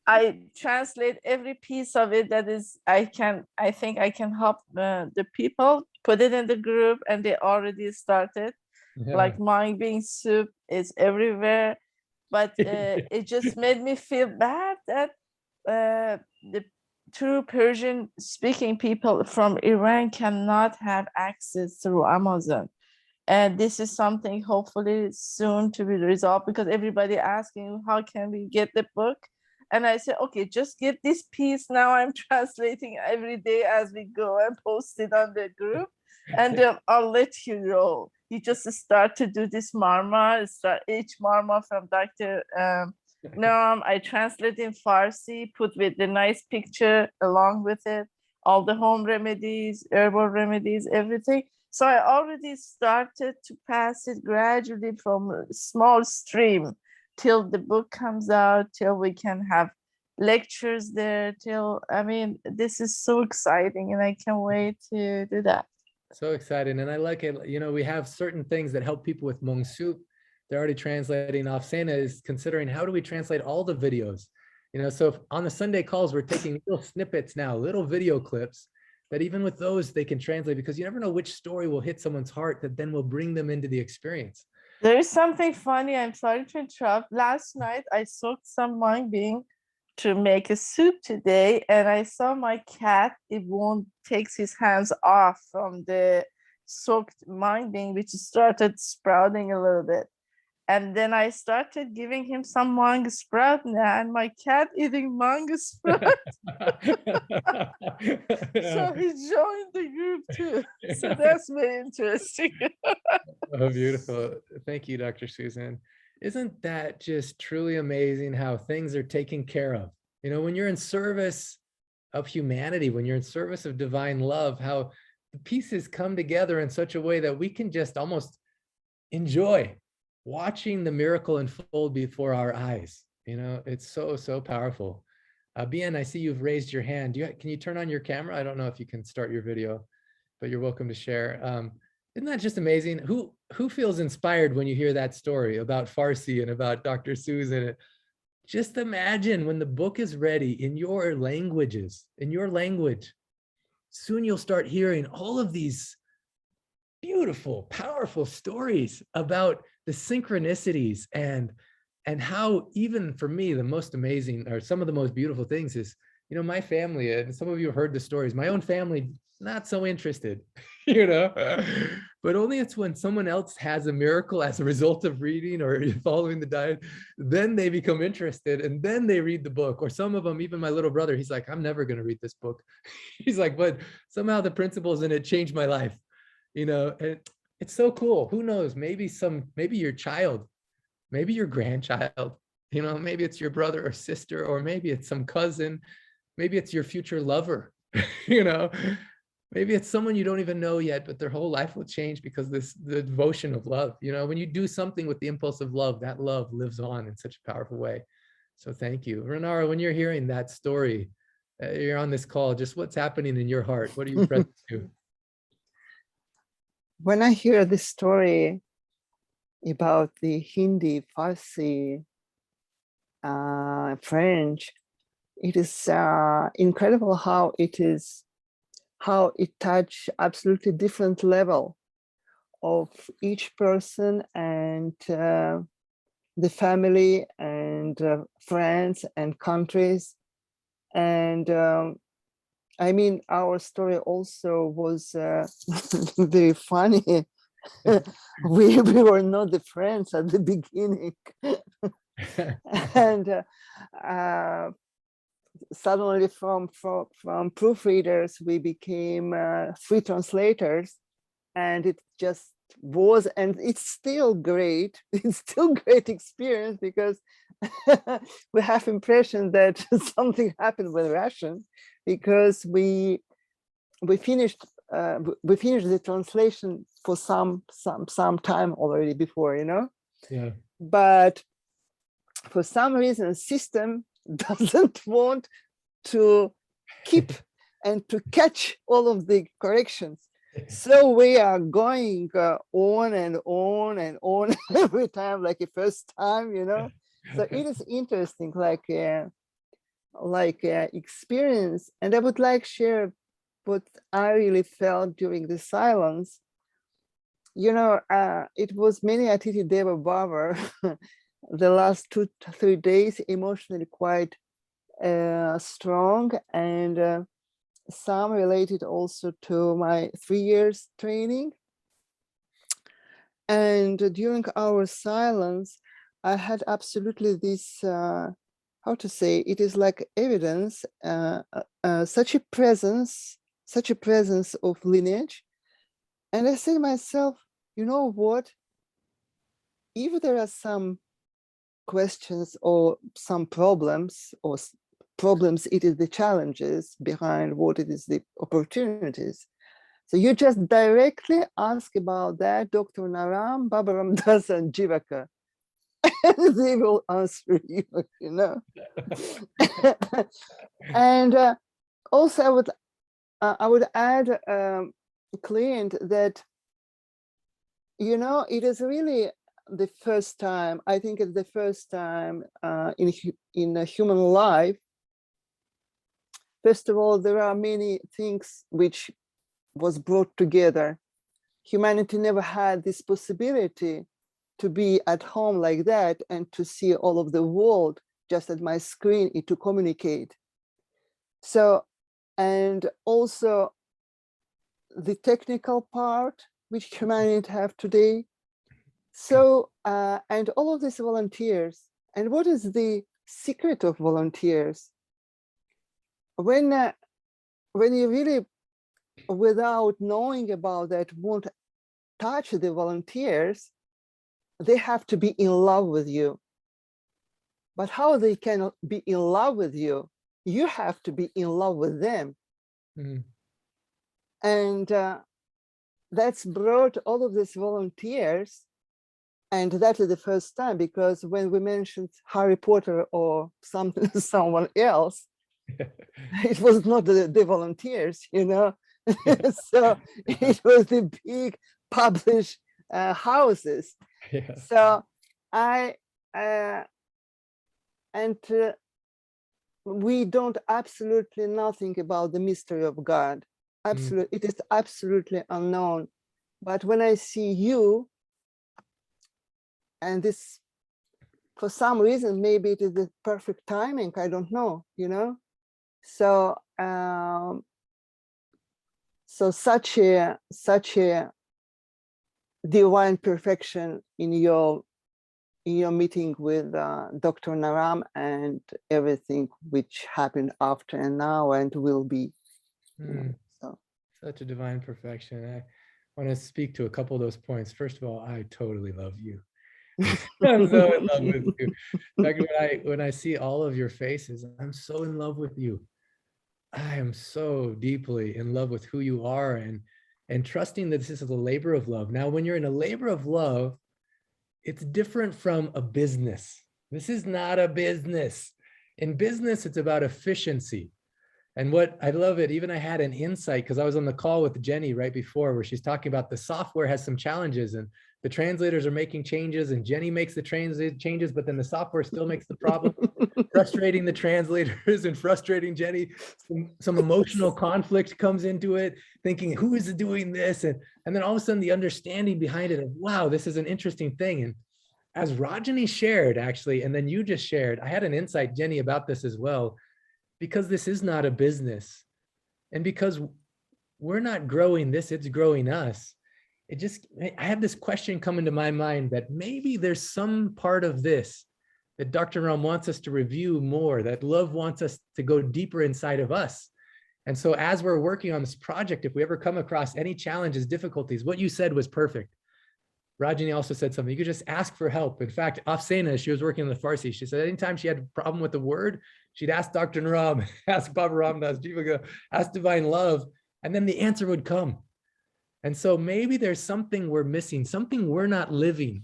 I translate every piece of it that is I think I can help the people, put it in the group, and they already started. Yeah. Like mung bean soup is everywhere, but it just made me feel bad that the true Persian speaking people from Iran cannot have access through Amazon. And this is something hopefully soon to be resolved, because everybody asking how can we get the book. And I said, okay, just get this piece. Now I'm translating every day as we go and post it on the group. And I'll let you know. You just start to do this marma, start each marma from Dr. Noam. I translate in Farsi, put with the nice picture along with it, all the home remedies, herbal remedies, everything. So I already started to pass it gradually from a small stream till the book comes out, till we can have lectures there, I mean, this is so exciting and I can't wait to do that. So exciting. And I like it. You know, we have certain things that help people with Hmong soup. They're already translating. Afsana is considering how do we translate all the videos? You know, so on the Sunday calls, we're taking little snippets now, little video clips that even with those they can translate, because you never know which story will hit someone's heart that then will bring them into the experience. There is something funny. I'm sorry to interrupt. Last night, I soaked some mung bean to make a soup today, and I saw my cat, it won't takes his hands off from the soaked mung bean, which started sprouting a little bit. And then I started giving him some mung sprout now, and my cat eating mung sprout. So he joined the group too. So that's very interesting. Oh, beautiful. Thank you, Dr. Susan. Isn't that just truly amazing how things are taken care of? You know, when you're in service of humanity, when you're in service of divine love, how the pieces come together in such a way that we can just almost enjoy watching the miracle unfold before our eyes. You know, it's so, so powerful. Bien, I see you've raised your hand. Can you turn on your camera? I don't know if you can start your video, but you're welcome to share. Isn't that just amazing? Who feels inspired when you hear that story about Farsi and about Dr. Susan? Just imagine when the book is ready in your languages, in your language, soon you'll start hearing all of these beautiful, powerful stories about the synchronicities and how, even for me, the most amazing or some of the most beautiful things is, you know, my family, and some of you heard the stories, my own family, not so interested, you know, but only it's when someone else has a miracle as a result of reading or following the diet, then they become interested and then they read the book. Or some of them, even my little brother, he's like, I'm never going to read this book. He's like, but somehow the principles in it changed my life. You know, it's so cool. Who knows? Maybe your child, maybe your grandchild, you know, maybe it's your brother or sister, or maybe it's some cousin, maybe it's your future lover, you know, maybe it's someone you don't even know yet, but their whole life will change because the devotion of love. You know, when you do something with the impulse of love, that love lives on in such a powerful way. So thank you. Renara, when you're hearing that story, you're on this call, just what's happening in your heart? What are you present to? When I hear this story about the Hindi, Farsi, French, it is incredible how it touch absolutely different level of each person and the family and friends and countries. And I mean, our story also was very funny. we were not the friends at the beginning. And suddenly from proofreaders, we became free translators. And it just was, and it's still great. It's still great experience because we have impression that something happened with Russian, because we finished the translation for some time already before, you know. Yeah. But for some reason, system doesn't want to keep and to catch all of the corrections. So we are going on and on and on every time, like the first time, you know. So it is interesting, like like experience, and I would like share what I really felt during the silence. You know, it was many Atiti Deva Baba the last 2 to 3 days, emotionally quite strong, and some related also to my 3 years training. And during our silence, I had absolutely this, how to say, it is like evidence, such a presence of lineage. And I said to myself, you know what, if there are some questions or some problems, it is the challenges behind what it is the opportunities. So you just directly ask about that, Dr. Naram, Baba Ramdas, and Jivaka. And they will answer you, you know. And also I would add, Clint, that, you know, it is really the first time, I think it's the first time in a human life. First of all, there are many things which was brought together. Humanity never had this possibility to be at home like that and to see all of the world just at my screen and to communicate. So, and also the technical part which humanity have today. So, and all of these volunteers. And what is the secret of volunteers? When you really, without knowing about that, won't touch the volunteers, they have to be in love with you. But how they can be in love with you? You have to be in love with them. Mm. And that's brought all of these volunteers. And that is the first time, because when we mentioned Harry Potter or someone else, it was not the volunteers, you know. So it was the big published houses. Yeah. So we don't absolutely nothing about the mystery of God. Absolutely, it is absolutely unknown. But when I see you, and this, for some reason, maybe it is the perfect timing, I don't know, you know. So so such a divine perfection in your meeting with Dr. Naram and everything which happened after and now and will be. So such a divine perfection. I want to speak to a couple of those points. First of all, I totally love you. I'm so in love with you. In fact, when I see all of your faces, I'm so in love with you. I am so deeply in love with who you are, and trusting that this is a labor of love. Now, when you're in a labor of love, it's different from a business. This is not a business. In business, it's about efficiency. And what I love it, even I had an insight because I was on the call with Jenny right before where she's talking about the software has some challenges and the translators are making changes and Jenny makes the changes, but then the software still makes the problem, frustrating the translators and frustrating Jenny. Some emotional conflict comes into it, thinking who is doing this? And then all of a sudden the understanding behind it of, wow, this is an interesting thing. And as Rajani shared actually, and then you just shared, I had an insight, Jenny, about this as well, because this is not a business. And because we're not growing this, it's growing us. I had this question come into my mind that maybe there's some part of this that Dr. Ram wants us to review more, that love wants us to go deeper inside of us. And so as we're working on this project, if we ever come across any challenges, difficulties, what you said was perfect. Rajani also said something, you could just ask for help. In fact, Afsena, she was working on the Farsi. She said anytime she had a problem with the word, she'd ask Dr. Naram, ask Baba Ramdas, Jivaga, ask Divine Love, and then the answer would come. And so maybe there's something we're missing, something we're not living,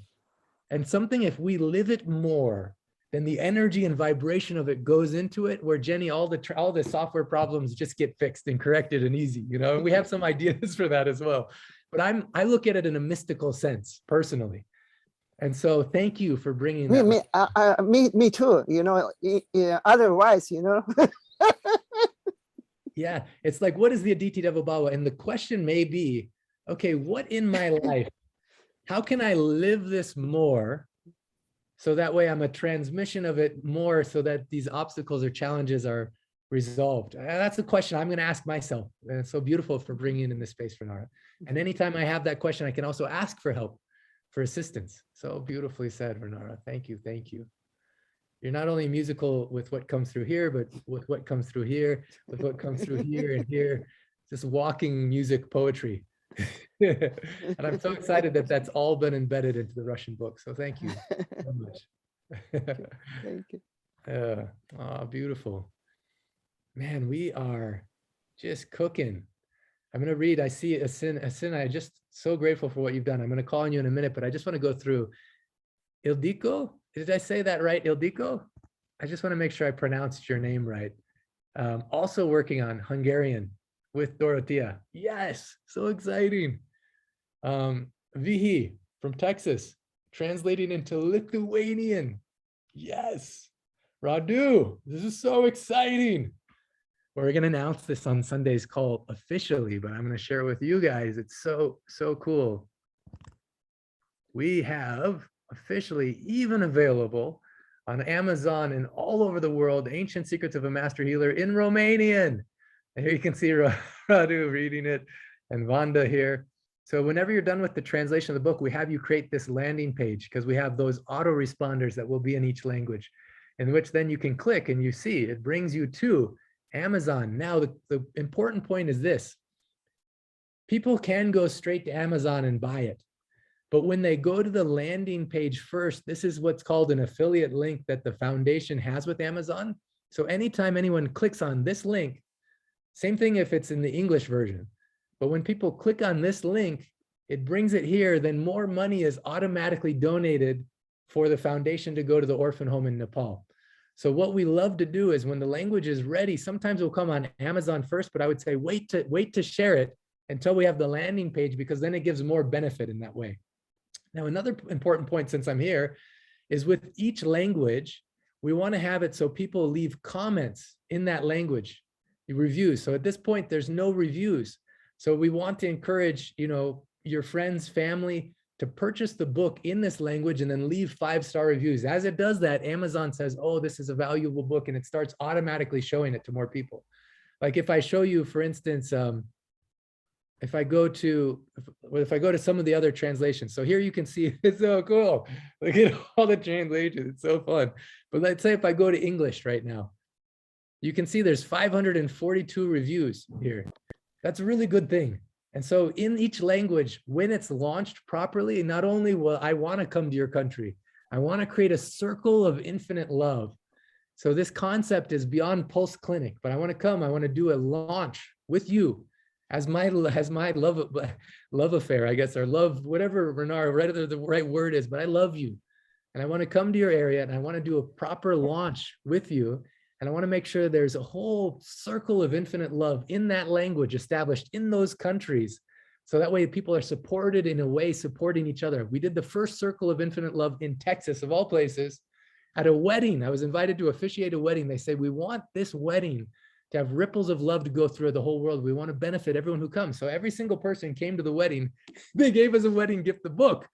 and something if we live it more, then the energy and vibration of it goes into it, where Jenny, all the software problems just get fixed and corrected and easy, you know, and we have some ideas for that as well. But I look at it in a mystical sense, personally. And so thank you for bringing Me, that. me too. You know, otherwise, you know. Yeah, it's like, what is the Aditi Devabhava? And the question may be, okay, what in my life, how can I live this more? So that way I'm a transmission of it more so that these obstacles or challenges are resolved. That's the question I'm going to ask myself. And it's so beautiful for bringing in this space for Nara. And anytime I have that question, I can also ask for help, for assistance. So beautifully said, Renara. Thank you. Thank you. You're not only musical with what comes through here, but with what comes through here, with what comes through here and here, just walking music poetry. And I'm so excited that that's all been embedded into the Russian book. So thank you so much. Thank you. Oh, beautiful. Man, we are just cooking. I'm going to read, I see Asin, I'm just so grateful for what you've done. I'm going to call on you in a minute, but I just want to go through Ildiko. Did I say that right, Ildiko? I just want to make sure I pronounced your name right. Also working on Hungarian with Dorothea. Yes, so exciting. Vihi from Texas, translating into Lithuanian. Yes. Radu, this is so exciting. We're going to announce this on Sunday's call officially, but I'm going to share it with you guys. It's so cool. We have officially even available on Amazon and all over the world, Ancient Secrets of a Master Healer in Romanian. And here you can see Radu reading it and Vanda here. So whenever you're done with the translation of the book, we have you create this landing page because we have those autoresponders that will be in each language, in which then you can click and you see it brings you to Amazon. Now, the important point is this. People can go straight to Amazon and buy it. But when they go to the landing page first, this is what's called an affiliate link that the foundation has with Amazon. So anytime anyone clicks on this link, same thing if it's in the English version. But when people click on this link, it brings it here, then more money is automatically donated for the foundation to go to the orphan home in Nepal. So what we love to do is when the language is ready, sometimes we'll come on Amazon first, but I would say wait to share it until we have the landing page, because then it gives more benefit in that way. Now, another important point since I'm here is with each language, we want to have it so people leave comments in that language, reviews. So at this point, there's no reviews. So we want to encourage, your friends, family, to purchase the book in this language and then leave 5-star reviews. As it does that, Amazon says, oh, this is a valuable book, and it starts automatically showing it to more people. Like if I show you, for instance, if I go to some of the other translations, so here you can see, it's so cool. Look at all the translations, it's so fun. But let's say if I go to English right now, you can see there's 542 reviews here. That's a really good thing. And so in each language, when it's launched properly, not only will I want to come to your country, I want to create a circle of infinite love. So this concept is beyond Pulse Clinic, but I want to come, I want to do a launch with you as my love affair, I guess, or love, whatever Renara, the right word is, but I love you. And I want to come to your area and I want to do a proper launch with you. And I want to make sure there's a whole circle of infinite love in that language established in those countries. So that way people are supported in a way, supporting each other. We did the first circle of infinite love in Texas, of all places, at a wedding. I was invited to officiate a wedding. They say, we want this wedding to have ripples of love to go through the whole world. We want to benefit everyone who comes. So every single person came to the wedding. They gave us a wedding gift, the book.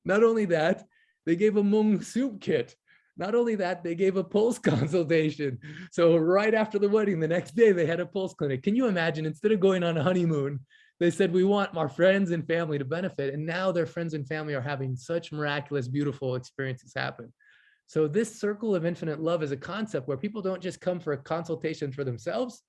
Not only that, they gave a Hmong soup kit. Not only that, they gave a pulse consultation. So right after the wedding, the next day, they had a pulse clinic. Can you imagine, instead of going on a honeymoon, they said, we want our friends and family to benefit. And now their friends and family are having such miraculous, beautiful experiences happen. So this circle of infinite love is a concept where people don't just come for a consultation for themselves.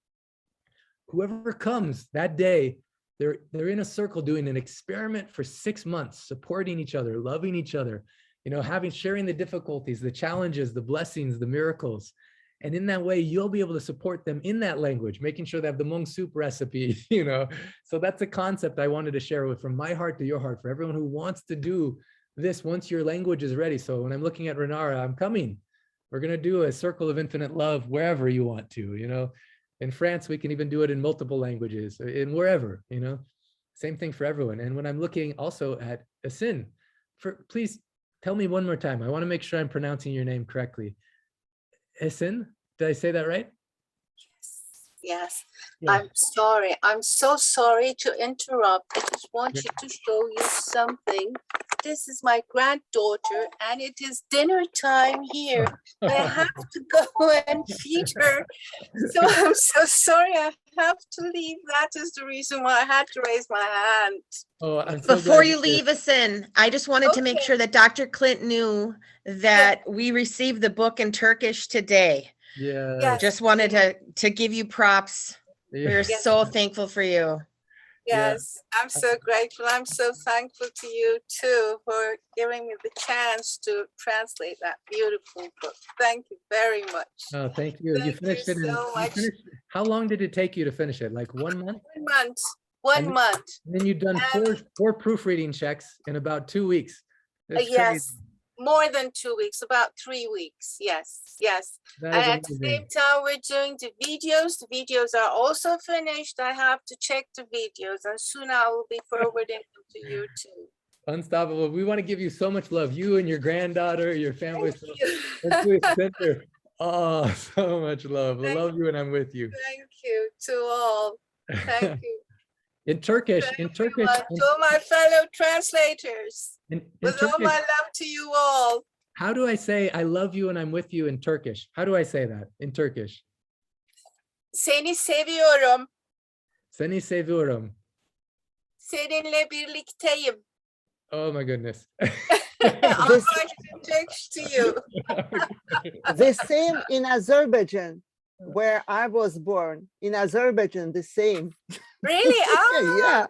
Whoever comes that day, they're in a circle doing an experiment for 6 months, supporting each other, loving each other, sharing the difficulties, the challenges, the blessings, the miracles. And in that way, you'll be able to support them in that language, making sure they have the Hmong soup recipe, So that's a concept I wanted to share with, from my heart to your heart, for everyone who wants to do this once your language is ready. So when I'm looking at Renara, I'm coming. We're going to do a circle of infinite love wherever you want to, In France, we can even do it in multiple languages, in wherever, Same thing for everyone. And when I'm looking also at Asin, please tell me one more time. I want to make sure I'm pronouncing your name correctly. Esin, did I say that right? Yes, Yeah. I'm sorry. I'm so sorry to interrupt. I just want you to show you something. This is my granddaughter, and it is dinner time here. I have to go and feed her. So I'm so sorry. I have to leave. That is the reason why I had to raise my hand. Oh, I'm so Before glad you leave us in, I just wanted to make Okay. sure that Dr. Clint knew that we received the book in Turkish today. Yeah. Yes. Just wanted to give you props. We're Yes. so thankful for you. Yes, I'm so grateful. I'm so thankful to you too for giving me the chance to translate that beautiful book. Thank you very much. Oh, thank you. You Thank finished you it in, so you much. finished, how long did it take you to finish it? Like 1 month? 1 month. And 1 month. then you've done And four proofreading checks in about 2 weeks. That's yes, crazy. more than 2 weeks, about 3 weeks. Yes, yes. That And is at the same amazing. time, we're doing the videos. The videos are also finished. I have to check the videos, and soon I will be forwarding them to you too. Unstoppable. We want to give you so much love. You and your granddaughter, your family. Thank So you. let's do it. Send her. Oh, so much love. I love you and I'm with you. Thank you to all. Thank you. In Turkish, To all my fellow translators, in with all Turkish, my love to you all. how do I say I love you and I'm with you in Turkish? How do I say that in Turkish? Seni seviyorum. Seni seviyorum. Seninle birlikteyim. Oh my goodness. I'm going to text to you. The same in Azerbaijan, where I was born. In Azerbaijan, the same. Really? Oh, Yeah.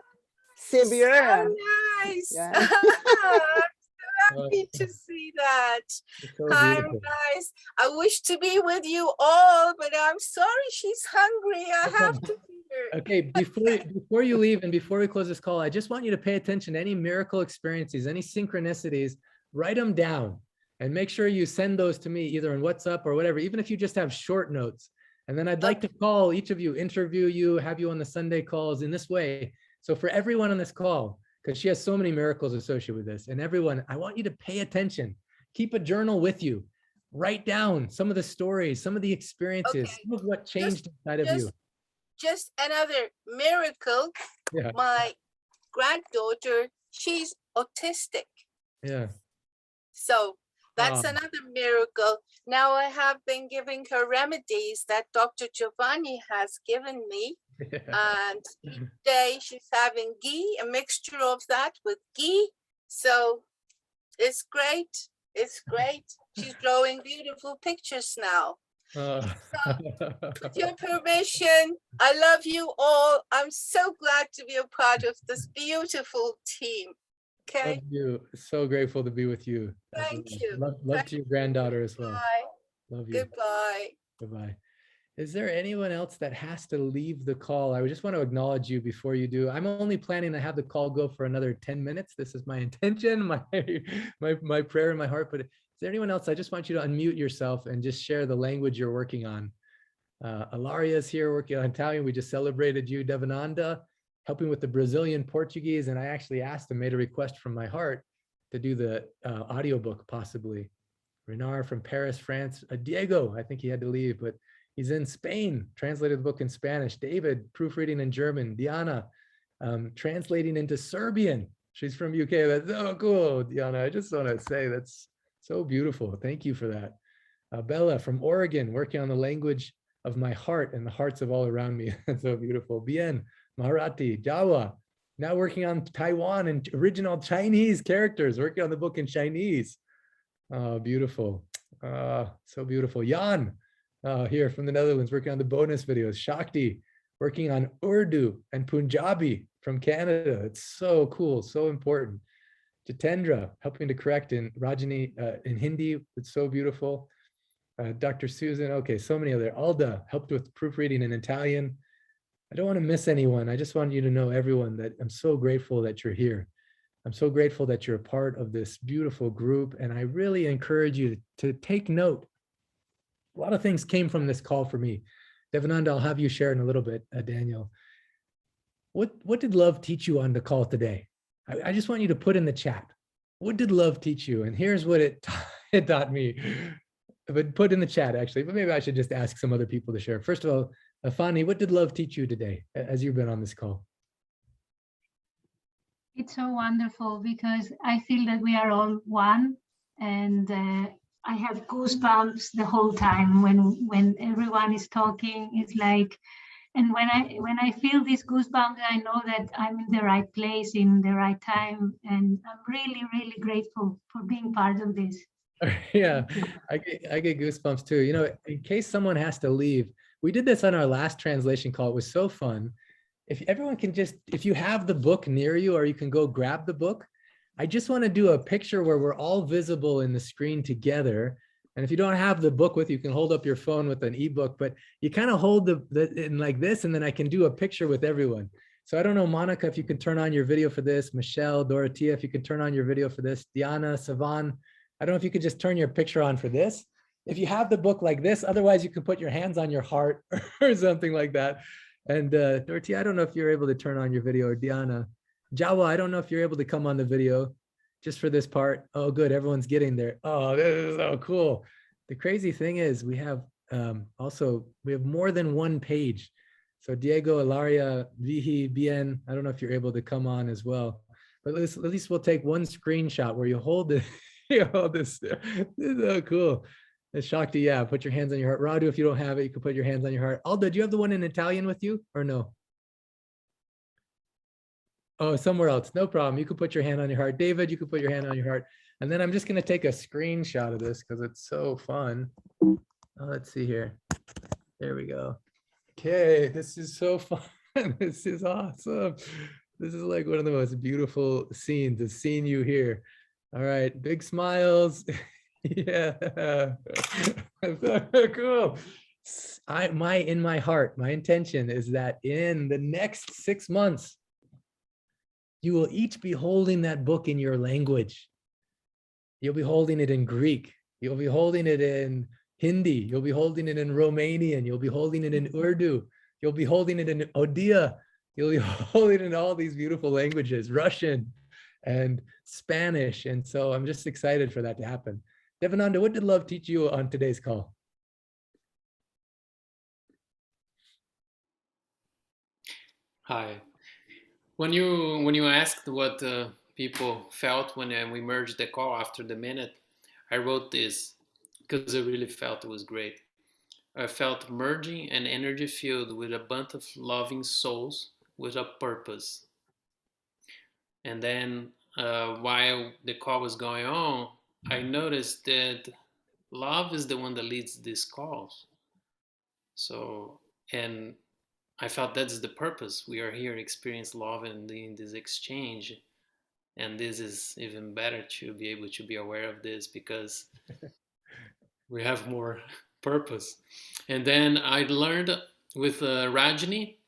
Seviyorum. so nice. Yeah. I'm so happy to see that. It's so Hi, beautiful. guys. I wish to be with you all, but I'm sorry she's hungry. I have to feed her. Okay, before you leave and before we close this call, I just want you to pay attention to any miracle experiences, any synchronicities, write them down and make sure you send those to me either in WhatsApp or whatever, even if you just have short notes. And then I'd like to call each of you, interview you, have you on the Sunday calls in this way. So for everyone on this call, because she has so many miracles associated with this, and everyone, I want you to pay attention. Keep a journal with you. Write down some of the stories, some of the experiences, Okay. some of what changed inside of you. Just another miracle. Yeah. My granddaughter, she's autistic. Yeah. So that's Wow. another miracle. Now I have been giving her remedies that Dr. Giovanni has given me. And today she's having ghee, a mixture of that with ghee. So it's great. It's great. She's drawing beautiful pictures now. With your permission, I love you all. I'm so glad to be a part of this beautiful team. Okay. Love you. So grateful to be with you. Thank you. Love to your granddaughter as well. Bye. Love you. Goodbye. Bye-bye. Is there anyone else that has to leave the call? I just want to acknowledge you before you do. I'm only planning to have the call go for another 10 minutes. This is my intention, my prayer in my heart. But is there anyone else? I just want you to unmute yourself and just share the language you're working on. Ilaria is here working on Italian. We just celebrated you, Devananda, helping with the Brazilian Portuguese. And I actually asked him, made a request from my heart to do the audiobook possibly. Renard from Paris, France. Diego, I think he had to leave, but he's in Spain, translated the book in Spanish. David, proofreading in German. Diana, translating into Serbian. She's from UK. That's so cool, Diana. I just want to say that's so beautiful. Thank you for that. Bella from Oregon, working on the language of my heart and the hearts of all around me. That's so beautiful. Bien, Marathi, Jawa, now working on Taiwan and original Chinese characters, working on the book in Chinese. Oh, beautiful. So beautiful. Jan, here from the Netherlands, working on the bonus videos. Shakti, working on Urdu and Punjabi from Canada. It's so cool, so important. Jitendra, helping to correct in Rajani in Hindi. It's so beautiful. Dr. Susan, okay, so many other. Alda helped with proofreading in Italian. I don't want to miss anyone. I just want you to know, everyone, that I'm so grateful that you're here. I'm so grateful that you're a part of this beautiful group. And I really encourage you to take note. A lot of things came from this call for me. Devananda, I'll have you share in a little bit, Daniel. What did love teach you on the call today? I just want you to put in the chat. what did love teach you? And here's what it it taught me. But put in the chat actually, but maybe I should just ask some other people to share. First of all, Afani, what did love teach you today as you've been on this call? It's so wonderful because I feel that we are all one, and I have goosebumps the whole time when everyone is talking. It's like, and when I feel these goosebumps, I know that I'm in the right place in the right time, and I'm really, really grateful for being part of this. Yeah, I get goosebumps too. You know, in case someone has to leave, we did this on our last translation call. It was so fun. If everyone can just, if you have the book near you, or you can go grab the book, I just want to do a picture where we're all visible in the screen together. And if you don't have the book with you, you can hold up your phone with an ebook, but you kind of hold the in like this, and then I can do a picture with everyone. So I don't know, Monica, if you could turn on your video for this, Michelle, Dorothea, if you could turn on your video for this, Diana, Savan, I don't know if you could just turn your picture on for this. If you have the book like this, otherwise you can put your hands on your heart or something like that. And Dorothea, I don't know if you're able to turn on your video, or Diana. Jawa, I don't know if you're able to come on the video just for this part. Oh, good, everyone's getting there. Oh, this is so cool. The crazy thing is we have we have more than one page. So Diego, Ilaria, Vihi, Bien, I don't know if you're able to come on as well, but at least we'll take one screenshot where you hold it. You hold this. This is so cool. Shakti, yeah, put your hands on your heart. Radu, if you don't have it, you can put your hands on your heart. Aldo, do you have the one in Italian with you or no? Oh, somewhere else. No problem. You can put your hand on your heart. David, you can put your hand on your heart. And then I'm just going to take a screenshot of this because it's so fun. Oh, let's see here. There we go. Okay, this is so fun. This is awesome. This is like one of the most beautiful scenes, the scene you hear. All right, big smiles. Yeah, cool. In my heart, my intention is that in the next 6 months, you will each be holding that book in your language. You'll be holding it in Greek. You'll be holding it in Hindi. You'll be holding it in Romanian. You'll be holding it in Urdu. You'll be holding it in Odia. You'll be holding it in all these beautiful languages, Russian and Spanish. And so I'm just excited for that to happen. Devananda, what did love teach you on today's call? Hi. When you asked what people felt when we merged the call after the minute, I wrote this because I really felt it was great. I felt merging and energy filled with a bunch of loving souls with a purpose. And then while the call was going on, I noticed that love is the one that leads these calls. So, and I felt that's the purpose. We are here to experience love and in this exchange. And this is even better to be able to be aware of this because we have more purpose. And then I learned with Rajni,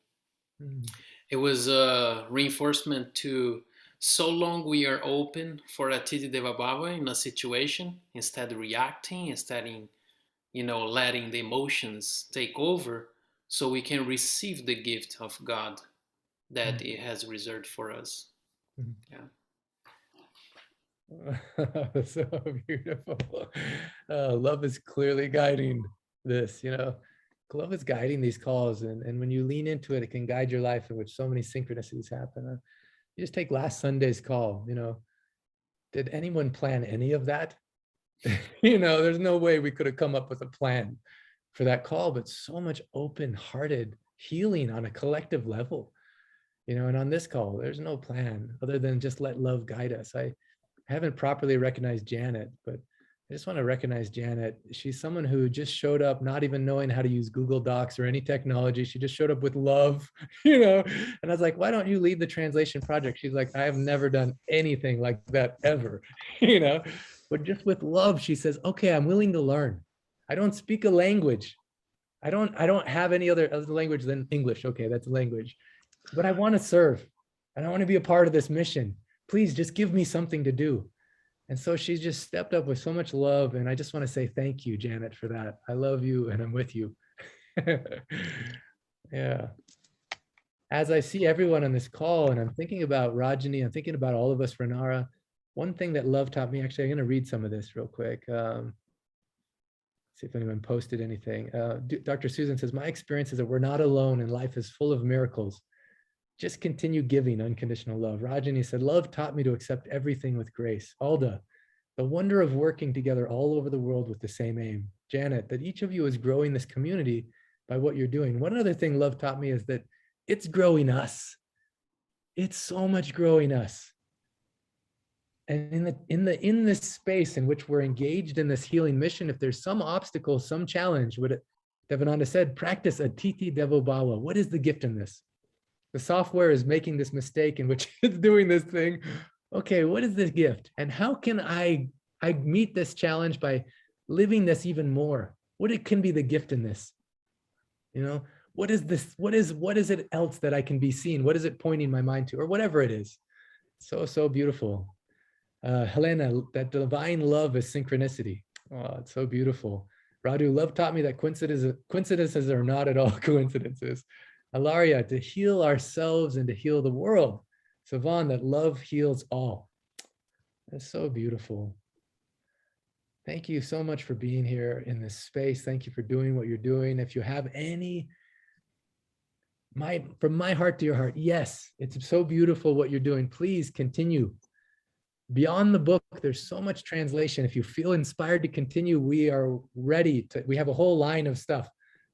it was a reinforcement to so long we are open for Atiti Deva Bhava in a situation, instead of reacting, instead of letting the emotions take over, so we can receive the gift of God that it has reserved for us. Yeah. So beautiful. Love is clearly guiding this, love is guiding these calls. And when you lean into it, it can guide your life, in which so many synchronicities happen. You just take last Sunday's call, did anyone plan any of that? There's no way we could have come up with a plan for that call, but so much open-hearted healing on a collective level, and on this call, there's no plan other than just let love guide us. I haven't properly recognized Janet, but I just want to recognize Janet. She's someone who just showed up not even knowing how to use Google Docs or any technology. She just showed up with love, and I was like, why don't you lead the translation project? She's like, I have never done anything like that ever, but just with love, she says, okay, I'm willing to learn. I don't speak a language. I don't have any other language than English. Okay, that's a language, but I want to serve and I want to be a part of this mission. Please just give me something to do. And so she's just stepped up with so much love. And I just want to say thank you, Janet, for that. I love you and I'm with you. Yeah. As I see everyone on this call and I'm thinking about Rajani, I'm thinking about all of us, Renara, one thing that love taught me, actually, I'm going to read some of this real quick. See if anyone posted anything. Dr. Susan says, my experience is that we're not alone and life is full of miracles. Just continue giving unconditional love. Rajani said, love taught me to accept everything with grace. Alda, the wonder of working together all over the world with the same aim. Janet, that each of you is growing this community by what you're doing. One other thing love taught me is that it's growing us. It's so much growing us. And in this space in which we're engaged in this healing mission, if there's some obstacle, some challenge, what Devananda said, practice Atiti Devo Bhava. What is the gift in this? The software is making this mistake in which it's doing this thing. Okay, what is this gift? And how can I meet this challenge by living this even more? What can be the gift in this? You know, what is this? What is it else that I can be seen? What is it pointing my mind to, or whatever it is? So beautiful. Helena, that divine love is synchronicity. Oh, it's so beautiful. Radu, love taught me that coincidences are not at all coincidences. Alaria, to heal ourselves and to heal the world. Savan, that love heals all. That's so beautiful. Thank you so much for being here in this space. Thank you for doing what you're doing. If you have any, from my heart to your heart, yes, it's so beautiful what you're doing. Please continue. Beyond the book, there's so much translation. If you feel inspired to continue, we are ready to, we have a whole line of stuff.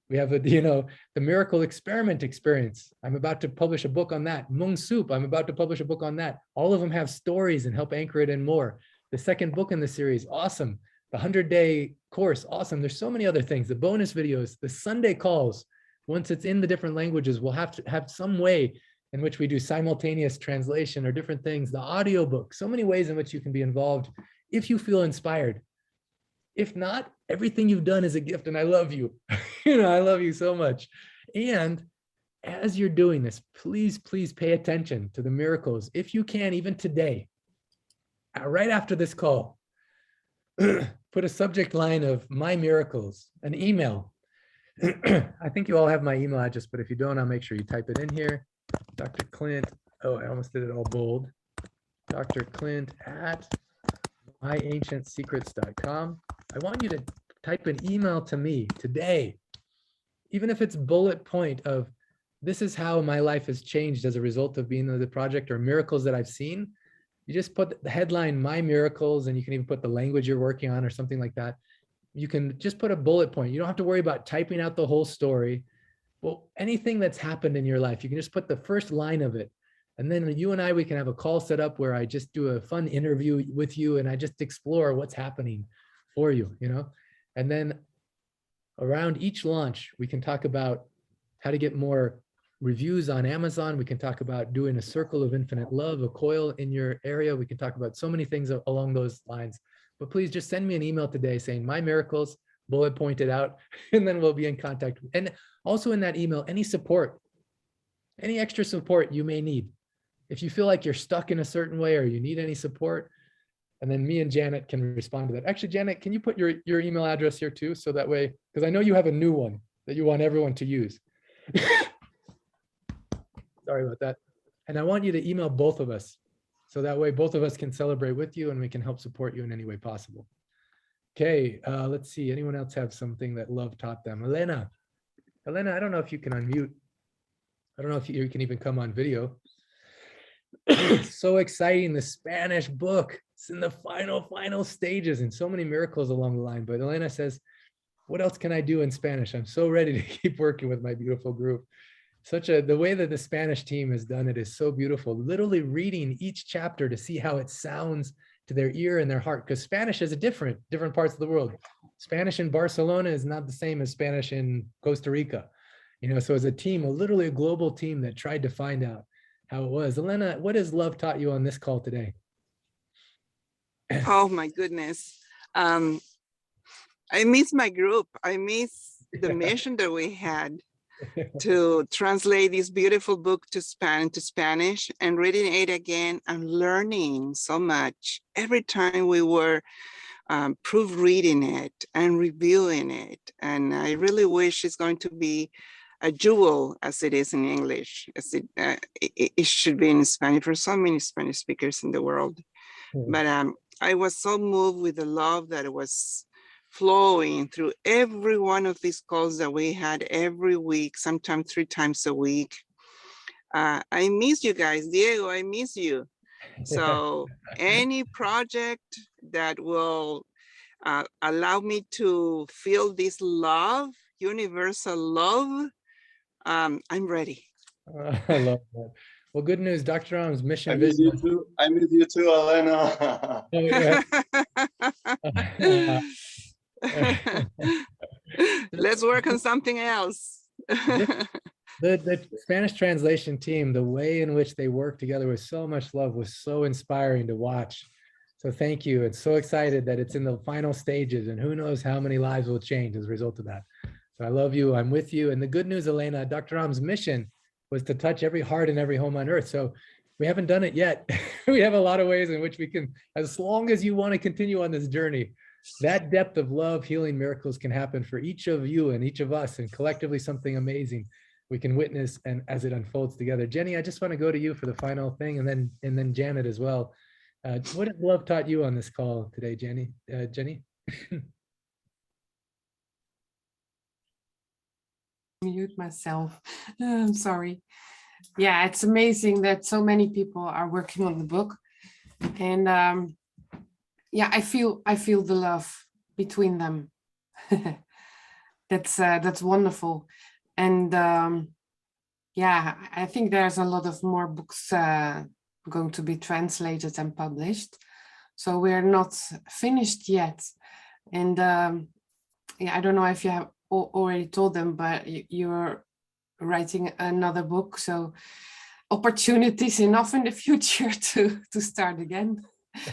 We have the Miracle Experiment experience. I'm about to publish a book on that. Mung Soup, I'm about to publish a book on that. All of them have stories and help anchor it in more. The second book in the series, awesome. The 100-day course, awesome. There's so many other things. The bonus videos, the Sunday calls, once it's in the different languages, we'll have to have some way in which we do simultaneous translation or different things. The audiobook, so many ways in which you can be involved if you feel inspired. If not, everything you've done is a gift, and I love you. I love you so much. And as you're doing this, please pay attention to the miracles. If you can, even today, right after this call, put a subject line of my miracles, an email. I think you all have my email address, but if you don't, I'll make sure you type it in here. Dr. Clint, oh, I almost did it all bold. Dr. Clint at myancientsecrets.com. I want you to type an email to me today, even if it's bullet point of, this is how my life has changed as a result of being in the project, or miracles that I've seen. You just put the headline, my miracles, and you can even put the language you're working on or something like that. You can just put a bullet point. You don't have to worry about typing out the whole story. Well, anything that's happened in your life, you can just put the first line of it. And then you and I, we can have a call set up where I just do a fun interview with you and I just explore what's happening for you, And then around each launch, we can talk about how to get more reviews on Amazon. We can talk about doing a circle of infinite love, a coil in your area. We can talk about so many things along those lines. But please just send me an email today saying my miracles, bullet pointed out, and then we'll be in contact. And also in that email, any support, any extra support you may need. If you feel like you're stuck in a certain way or you need any support, and then me and Janet can respond to that. Actually, Janet, can you put your email address here too? So that way, because I know you have a new one that you want everyone to use. Sorry about that. And I want you to email both of us. So that way, both of us can celebrate with you and we can help support you in any way possible. Okay, let's see. Anyone else have something that love taught them? Elena, I don't know if you can unmute. I don't know if you can even come on video. So exciting, the Spanish book. It's in the final stages and so many miracles along the line. But Elena says, what else can I do in Spanish? I'm so ready to keep working with my beautiful group. The way that the Spanish team has done it is so beautiful. Literally reading each chapter to see how it sounds to their ear and their heart, because Spanish is different parts of the world. Spanish in Barcelona is not the same as Spanish in Costa Rica. So as a team, literally a global team that tried to find out how it was. Elena, what has love taught you on this call today? Oh my goodness. I miss my group. I miss the mission that we had to translate this beautiful book to Spanish and reading it again and learning so much every time we were proofreading it and reviewing it. And I really wish it's going to be a jewel as it is in English, as it should be in Spanish for so many Spanish speakers in the world. But I was so moved with the love that was flowing through every one of these calls that we had every week, sometimes 3 times a week. I miss you guys. Diego, I miss you. So any project that will allow me to feel this love, universal love, I'm ready. I love that. Well, good news, Dr. Ram's mission I miss you vision. too. I miss you too, Elena. Oh, yeah. Let's work on something else. The Spanish translation team, the way in which they work together with so much love was so inspiring to watch. So thank you. It's so excited that it's in the final stages, and who knows how many lives will change as a result of that. So I love you. I'm with you. And the good news, Elena, Dr. Ram's mission was to touch every heart and every home on earth. So we haven't done it yet. We have a lot of ways in which we can, as long as you want to continue on this journey, that depth of love, healing, miracles can happen for each of you and each of us, and collectively something amazing we can witness and as it unfolds together. Jenny, I just want to go to you for the final thing, and then Janet as well. What has love taught you on this call today, Jenny? Jenny? Mute myself. I'm sorry. Yeah, it's amazing that so many people are working on the book, and yeah, I feel the love between them. That's wonderful, and yeah, I think there's a lot of more books going to be translated and published, so we're not finished yet, and yeah, I don't know if you have already told them, but you're writing another book, so opportunities enough in the future to start again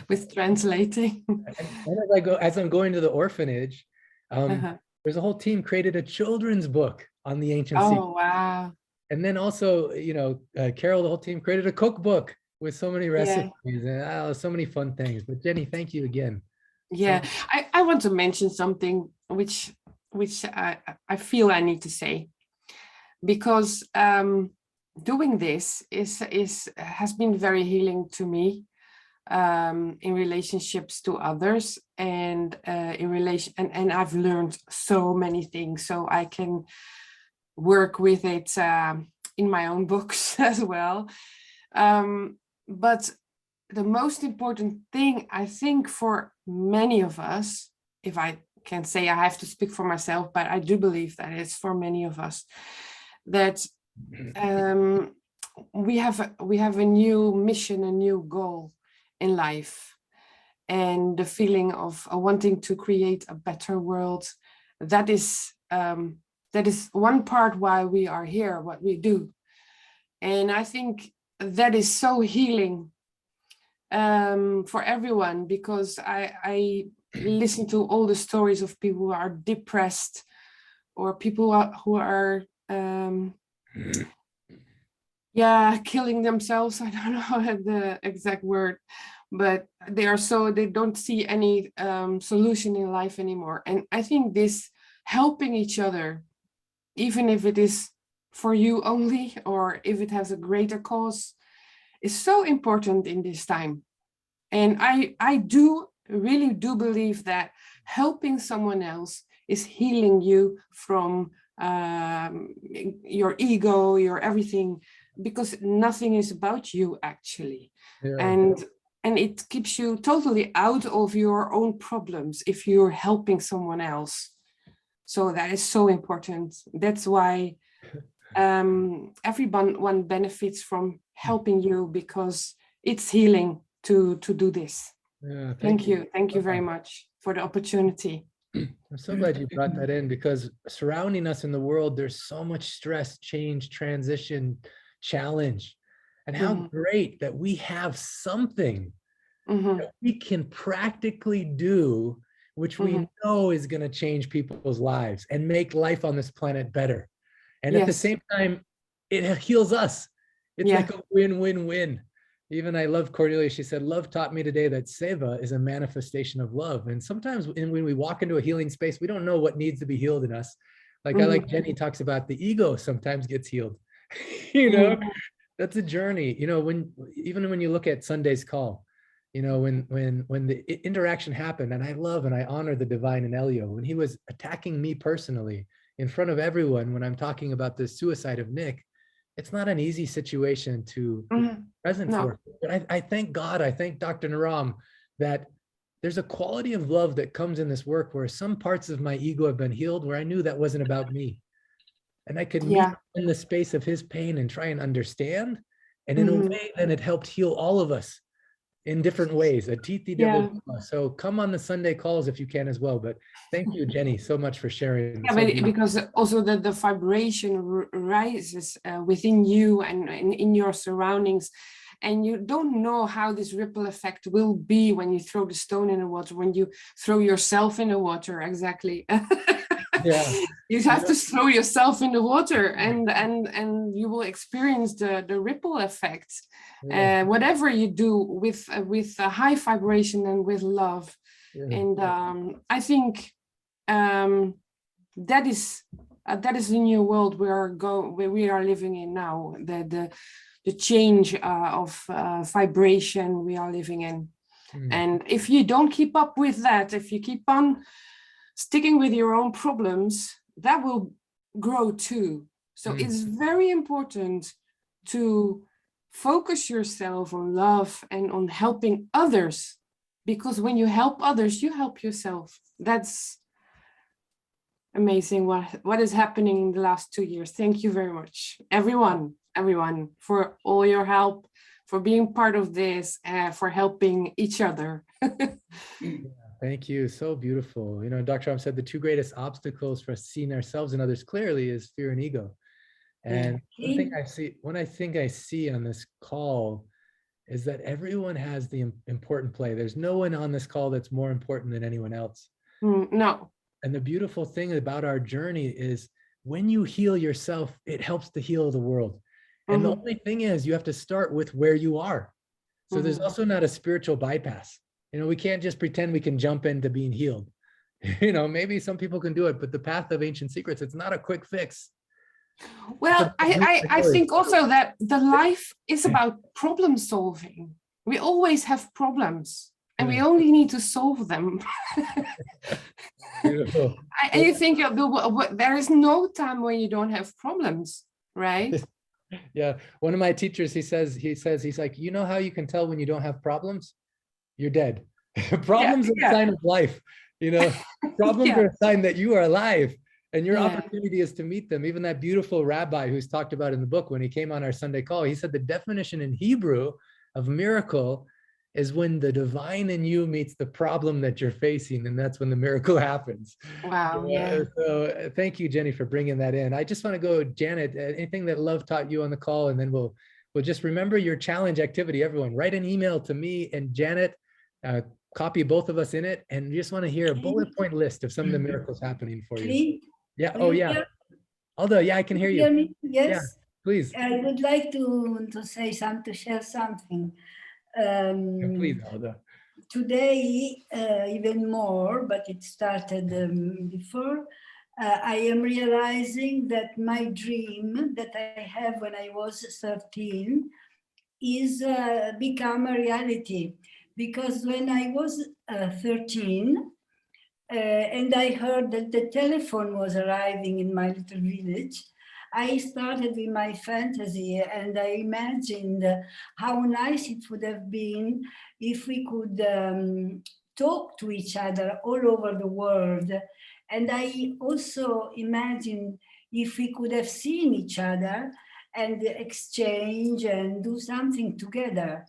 with translating. And as I'm going to the orphanage, there's a whole team created a children's book on the ancient secrets. Oh, wow. And then also, Carol, the whole team created a cookbook with so many recipes and so many fun things. But Jenny, thank you again. Yeah, I want to mention something which I feel I need to say, because doing this has been very healing to me in relationships to others, and and I've learned so many things, so I can work with it in my own books as well. But the most important thing, I think, for many of us, if I can say, I have to speak for myself, but I do believe that it's for many of us, that we have a new mission, a new goal in life, and the feeling of wanting to create a better world. That is one part why we are here, what we do. And I think that is so healing for everyone, because I listen to all the stories of people who are depressed, or people who are killing themselves. I don't know the exact word, but they don't see any solution in life anymore. And I think this helping each other, even if it is for you only, or if it has a greater cause, is so important in this time. And I really do believe that helping someone else is healing you from your ego, your everything, because nothing is about you actually. Yeah. And it keeps you totally out of your own problems if you're helping someone else. So that is so important. That's why everyone benefits from helping you, because it's healing to do this. Yeah, thank you very much for the opportunity. I'm so glad you brought that in, because surrounding us in the world, there's so much stress, change, transition, challenge, and how great that we have something that we can practically do, which we know is going to change people's lives and make life on this planet better. And at the same time, it heals us. It's like a win-win-win. Even I love Cornelia. She said, love taught me today that seva is a manifestation of love. And sometimes when we walk into a healing space, we don't know what needs to be healed in us. Like I like Jenny talks about, the ego sometimes gets healed. That's a journey. Even when you look at Sunday's call, you know, when the interaction happened, and I love and I honor the divine in Elio, when he was attacking me personally in front of everyone, when I'm talking about the suicide of Nick, it's not an easy situation to be present for. But I thank God, I thank Dr. Naram that there's a quality of love that comes in this work where some parts of my ego have been healed, where I knew that wasn't about me. And I could meet in the space of his pain and try and understand. And in a way, then it helped heal all of us in different ways. So come on the Sunday calls if you can as well. But thank you, Jenny, so much for sharing. Yeah, but because also the vibration rises within you and in your surroundings. And you don't know how this ripple effect will be when you throw the stone in the water, when you throw yourself in the water, exactly. You have to throw yourself in the water and you will experience the ripple effect. Whatever you do with a high vibration and with love. And I think that is the new world we are living in now. The change of vibration we are living in. And if you don't keep up with that, if you keep on sticking with your own problems, that will grow too. So it's very important to focus yourself on love and on helping others, because when you help others, you help yourself. That's amazing what is happening in the last 2 years. Thank you very much, everyone, for all your help, for being part of this, for helping each other. Thank you. So beautiful. You know, Dr. Ram said the two greatest obstacles for seeing ourselves and others clearly is fear and ego. And one thing I see on this call is that everyone has the important play. There's no one on this call that's more important than anyone else. No. And the beautiful thing about our journey is when you heal yourself, it helps to heal the world. And the only thing is you have to start with where you are. So there's also not a spiritual bypass. You know, we can't just pretend we can jump into being healed. You know, maybe some people can do it, but the path of ancient secrets, it's not a quick fix. Well, I think also that the life is about problem solving. We always have problems and we only need to solve them. Beautiful. And you think there is no time when you don't have problems, right? Yeah. One of my teachers, he's like, you know how you can tell when you don't have problems? You're dead. Problems are a sign of life. You know, problems are a sign that you are alive. And your opportunity is to meet them. Even that beautiful rabbi who's talked about in the book, when he came on our Sunday call, he said the definition in Hebrew of miracle is when the divine in you meets the problem that you're facing, and that's when the miracle happens. Wow. So thank you, Jenny, for bringing that in. I just want to go, Janet, anything that love taught you on the call, and then we'll just remember your challenge activity. Everyone, write an email to me and Janet, copy both of us in it, and we just want to hear a bullet point list of some of the miracles happening for you. Yeah. Oh, yeah. Aldo, yeah, I can hear you. Hear me? Yes. Yeah, please. I would like to say something, to share something. Please, Aldo. Today, even more, but it started before. I am realizing that my dream that I have when I was 13 is become a reality. Because when I was 13, and I heard that the telephone was arriving in my little village, I started with my fantasy and I imagined how nice it would have been if we could talk to each other all over the world. And I also imagined if we could have seen each other and exchange and do something together.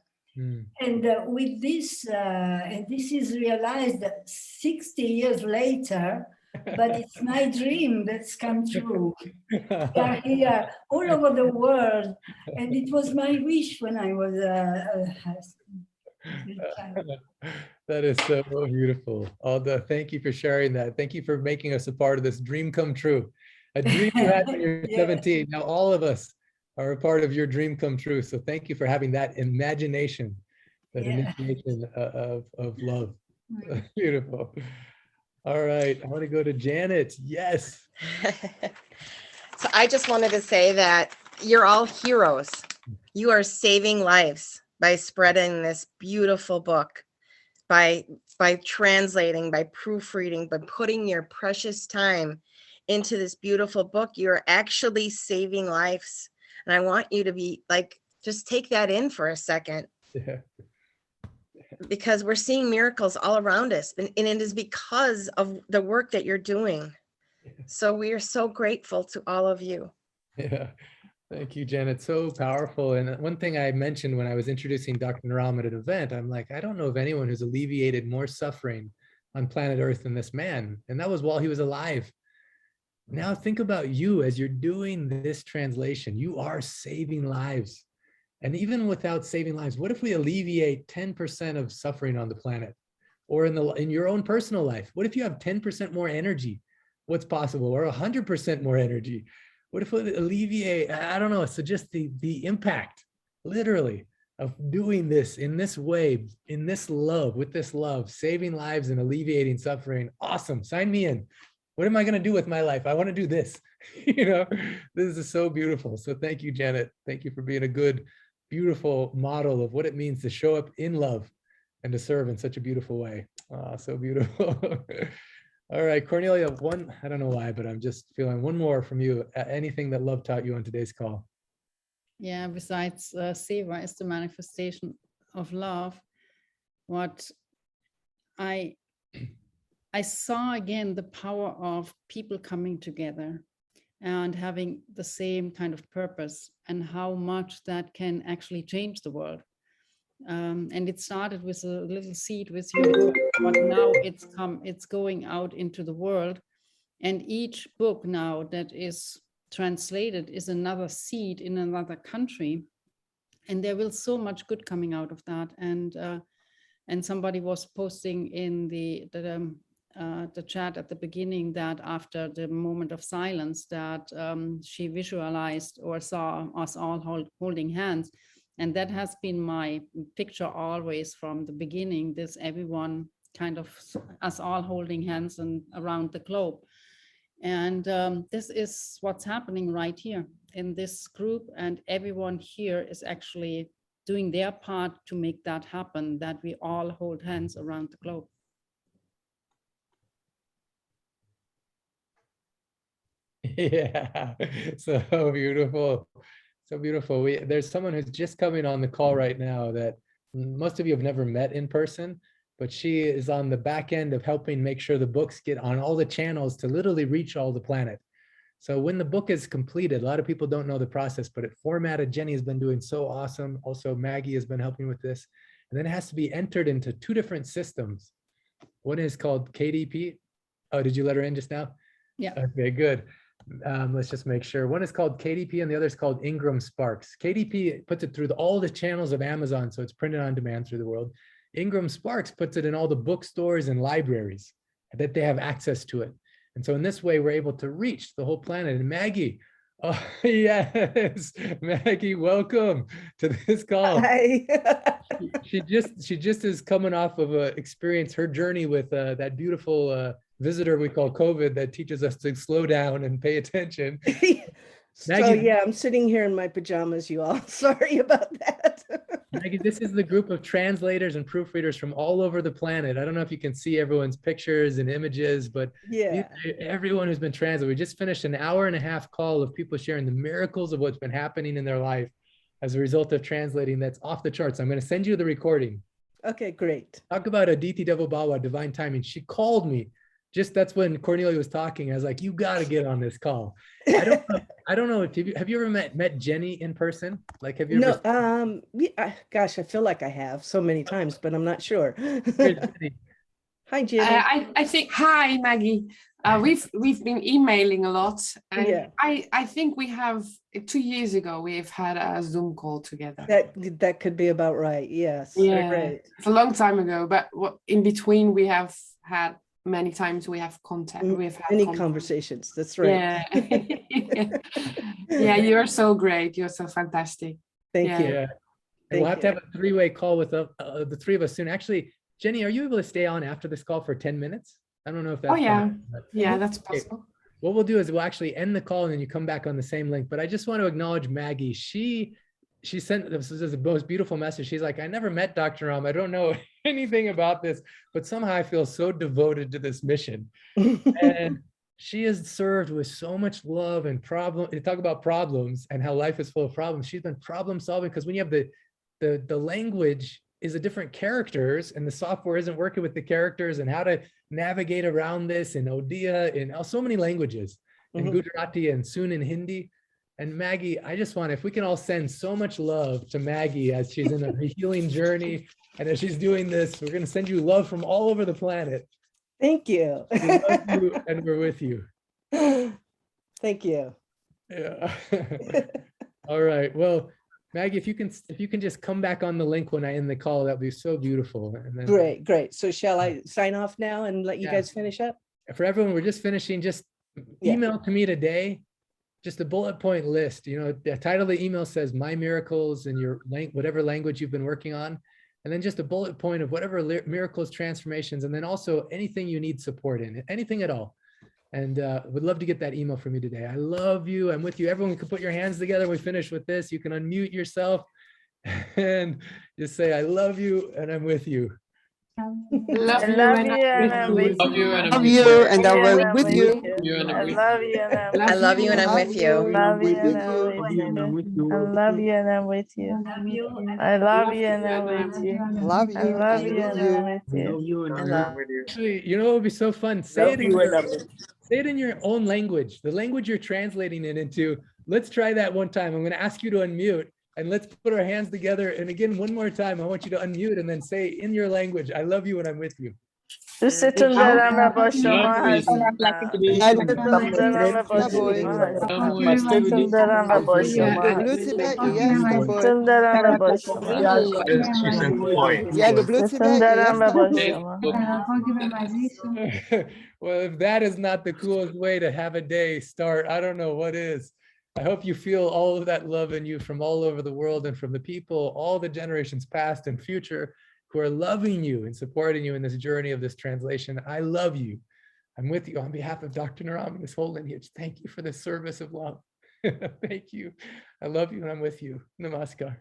And with this, and this is realized 60 years later, but it's my dream that's come true. We are here all over the world, and it was my wish when I was a child. That is so beautiful. Alda, thank you for sharing that. Thank you for making us a part of this dream come true. A dream you had when you were 17. Now all of us are a part of your dream come true. So thank you for having that imagination, that initiation of love. Beautiful. All right, I want to go to Janet. Yes. So I just wanted to say that you're all heroes. You are saving lives. by spreading this beautiful book, by translating, by proofreading, by putting your precious time into this beautiful book. You're actually saving lives. And I want you to be like, just take that in for a second. Yeah. Because we're seeing miracles all around us, and it is because of the work that you're doing. So we are so grateful to all of you. Yeah. Thank you, Jen. It's so powerful. And one thing I mentioned when I was introducing Dr. Naram at an event, I'm like, I don't know of anyone who's alleviated more suffering on planet Earth than this man. And that was while he was alive. Now think about you as you're doing this translation. You are saving lives. And even without saving lives, what if we alleviate 10% of suffering on the planet? Or in your own personal life? What if you have 10% more energy? What's possible? Or 100% more energy? What if we alleviate, I don't know, so just the impact, literally, of doing this in this way, in this love, with this love, saving lives and alleviating suffering. Awesome, sign me in. What am I gonna do with my life? I wanna do this. You know, this is so beautiful. So thank you, Janet. Thank you for being a good, beautiful model of what it means to show up in love and to serve in such a beautiful way. Oh, so beautiful. All right, Cornelia, I don't know why, but I'm just feeling one more from you. Anything that love taught you on today's call? Yeah, besides Seva is the manifestation of love. What I saw again the power of people coming together and having the same kind of purpose, and how much that can actually change the world. And it started with a little seed with your book, but now it's going out into the world. And each book now that is translated is another seed in another country. And there will so much good coming out of that. And somebody was posting in the chat at the beginning that after the moment of silence that she visualized or saw us all holding hands. And that has been my picture always from the beginning, this everyone kind of us all holding hands and around the globe. And this is what's happening right here in this group, and everyone here is actually doing their part to make that happen, that we all hold hands around the globe. Yeah, so beautiful. So beautiful. There's someone who's just coming on the call right now that most of you have never met in person, but she is on the back end of helping make sure the books get on all the channels to literally reach all the planet. So when the book is completed, a lot of people don't know the process, but it formatted. Jenny has been doing so awesome. Also, Maggie has been helping with this. And then it has to be entered into 2 different systems. One is called KDP. Oh, did you let her in just now? Yeah. Okay, good. Let's just make sure. One is called KDP and the other is called Ingram Sparks. KDP puts it through all the channels of Amazon, so it's printed on demand through the world. Ingram Sparks puts it in all the bookstores and libraries that they have access to it. And so in this way, we're able to reach the whole planet. And Maggie, oh yes, Maggie, welcome to this call. Hi. She just is coming off of experience, her journey with that beautiful visitor we call COVID that teaches us to slow down and pay attention. So yeah, I'm sitting here in my pajamas, you all. Sorry about that. Maggie, this is the group of translators and proofreaders from all over the planet. I don't know if you can see everyone's pictures and images, but yeah, everyone who's been translated. We just finished an 1.5-hour call of people sharing the miracles of what's been happening in their life as a result of translating. That's off the charts. I'm going to send you the recording. Okay, great. Talk about Aditi Devabawa, divine timing. She called me. That's when Cornelia was talking. I was like, you got to get on this call. I don't know if have you ever met Jenny in person? Like, have you ever? No, yeah, gosh, I feel like I have so many times, but I'm not sure. Hi, Jenny. I think, hi, Maggie. We've been emailing a lot, and Yeah. I think we have 2 years ago we've had a Zoom call together. That could be about right. Yes. Yeah, Right. it's a long time ago, but in between we have had many times we have contact. We've had many conversations. That's right. Yeah. Yeah, you're so great. You're so fantastic. Thank you. Yeah. And we'll have to have a 3-way call with the 3 of us soon. Actually, Jenny, are you able to stay on after this call for 10 minutes? I don't know if that's possible. Yeah, that's okay. possible. What we'll do is we'll actually end the call and then you come back on the same link. But I just want to acknowledge Maggie. She she sent this is the most beautiful message. She's like, I never met Dr. Ram. I don't know anything about this, but somehow I feel so devoted to this mission. And she is served with so much love and problem. You talk about problems and how life is full of problems. She's been problem solving, because when you have the language is a different characters and the software isn't working with the characters, and how to navigate around this in Odia, in so many languages, in Gujarati and soon in Hindi. And Maggie, I just want, if we can all send so much love to Maggie as she's in a healing journey, and as she's doing this, we're going to send you love from all over the planet. Thank you. We love you and we're with you. Thank you. Yeah. All right. Well, Maggie, if you can just come back on the link when I end the call, that'd be so beautiful. And then, Great. So shall I sign off now and let you guys finish up? for everyone, we're just finishing. Just email to me today, just a bullet point list. You know, the title of the email says "My Miracles" in your whatever language you've been working on, and then just a bullet point of whatever miracles, transformations, and then also anything you need support in, anything at all. And would love to get that email from you today. I love you. I'm with you. Everyone can put your hands together. When we finish with this, you can unmute yourself and just say, I love you and I'm with you. Love you and I'm with you. Love you and I'm with you. I love you and I'm I love you and I'm with you. love you and I'm with you. I love you and I'm with you. I love you and I'm with you. Love I you. love you and I'm with you. Actually, you know, it would be so fun. Say it in your own language, the language you're translating it into. Let's try that one time. I'm going to ask you to unmute and let's put our hands together. And again, one more time, I want you to unmute and then say in your language, I love you and I'm with you. Well, if that is not the coolest way to have a day start, I don't know what is. I hope you feel all of that love in you from all over the world and from the people, all the generations past and future, who are loving you and supporting you in this journey of this translation. I love you. I'm with you on behalf of Dr. Naram and this whole lineage. Thank you for this service of love. Thank you. I love you and I'm with you. Namaskar.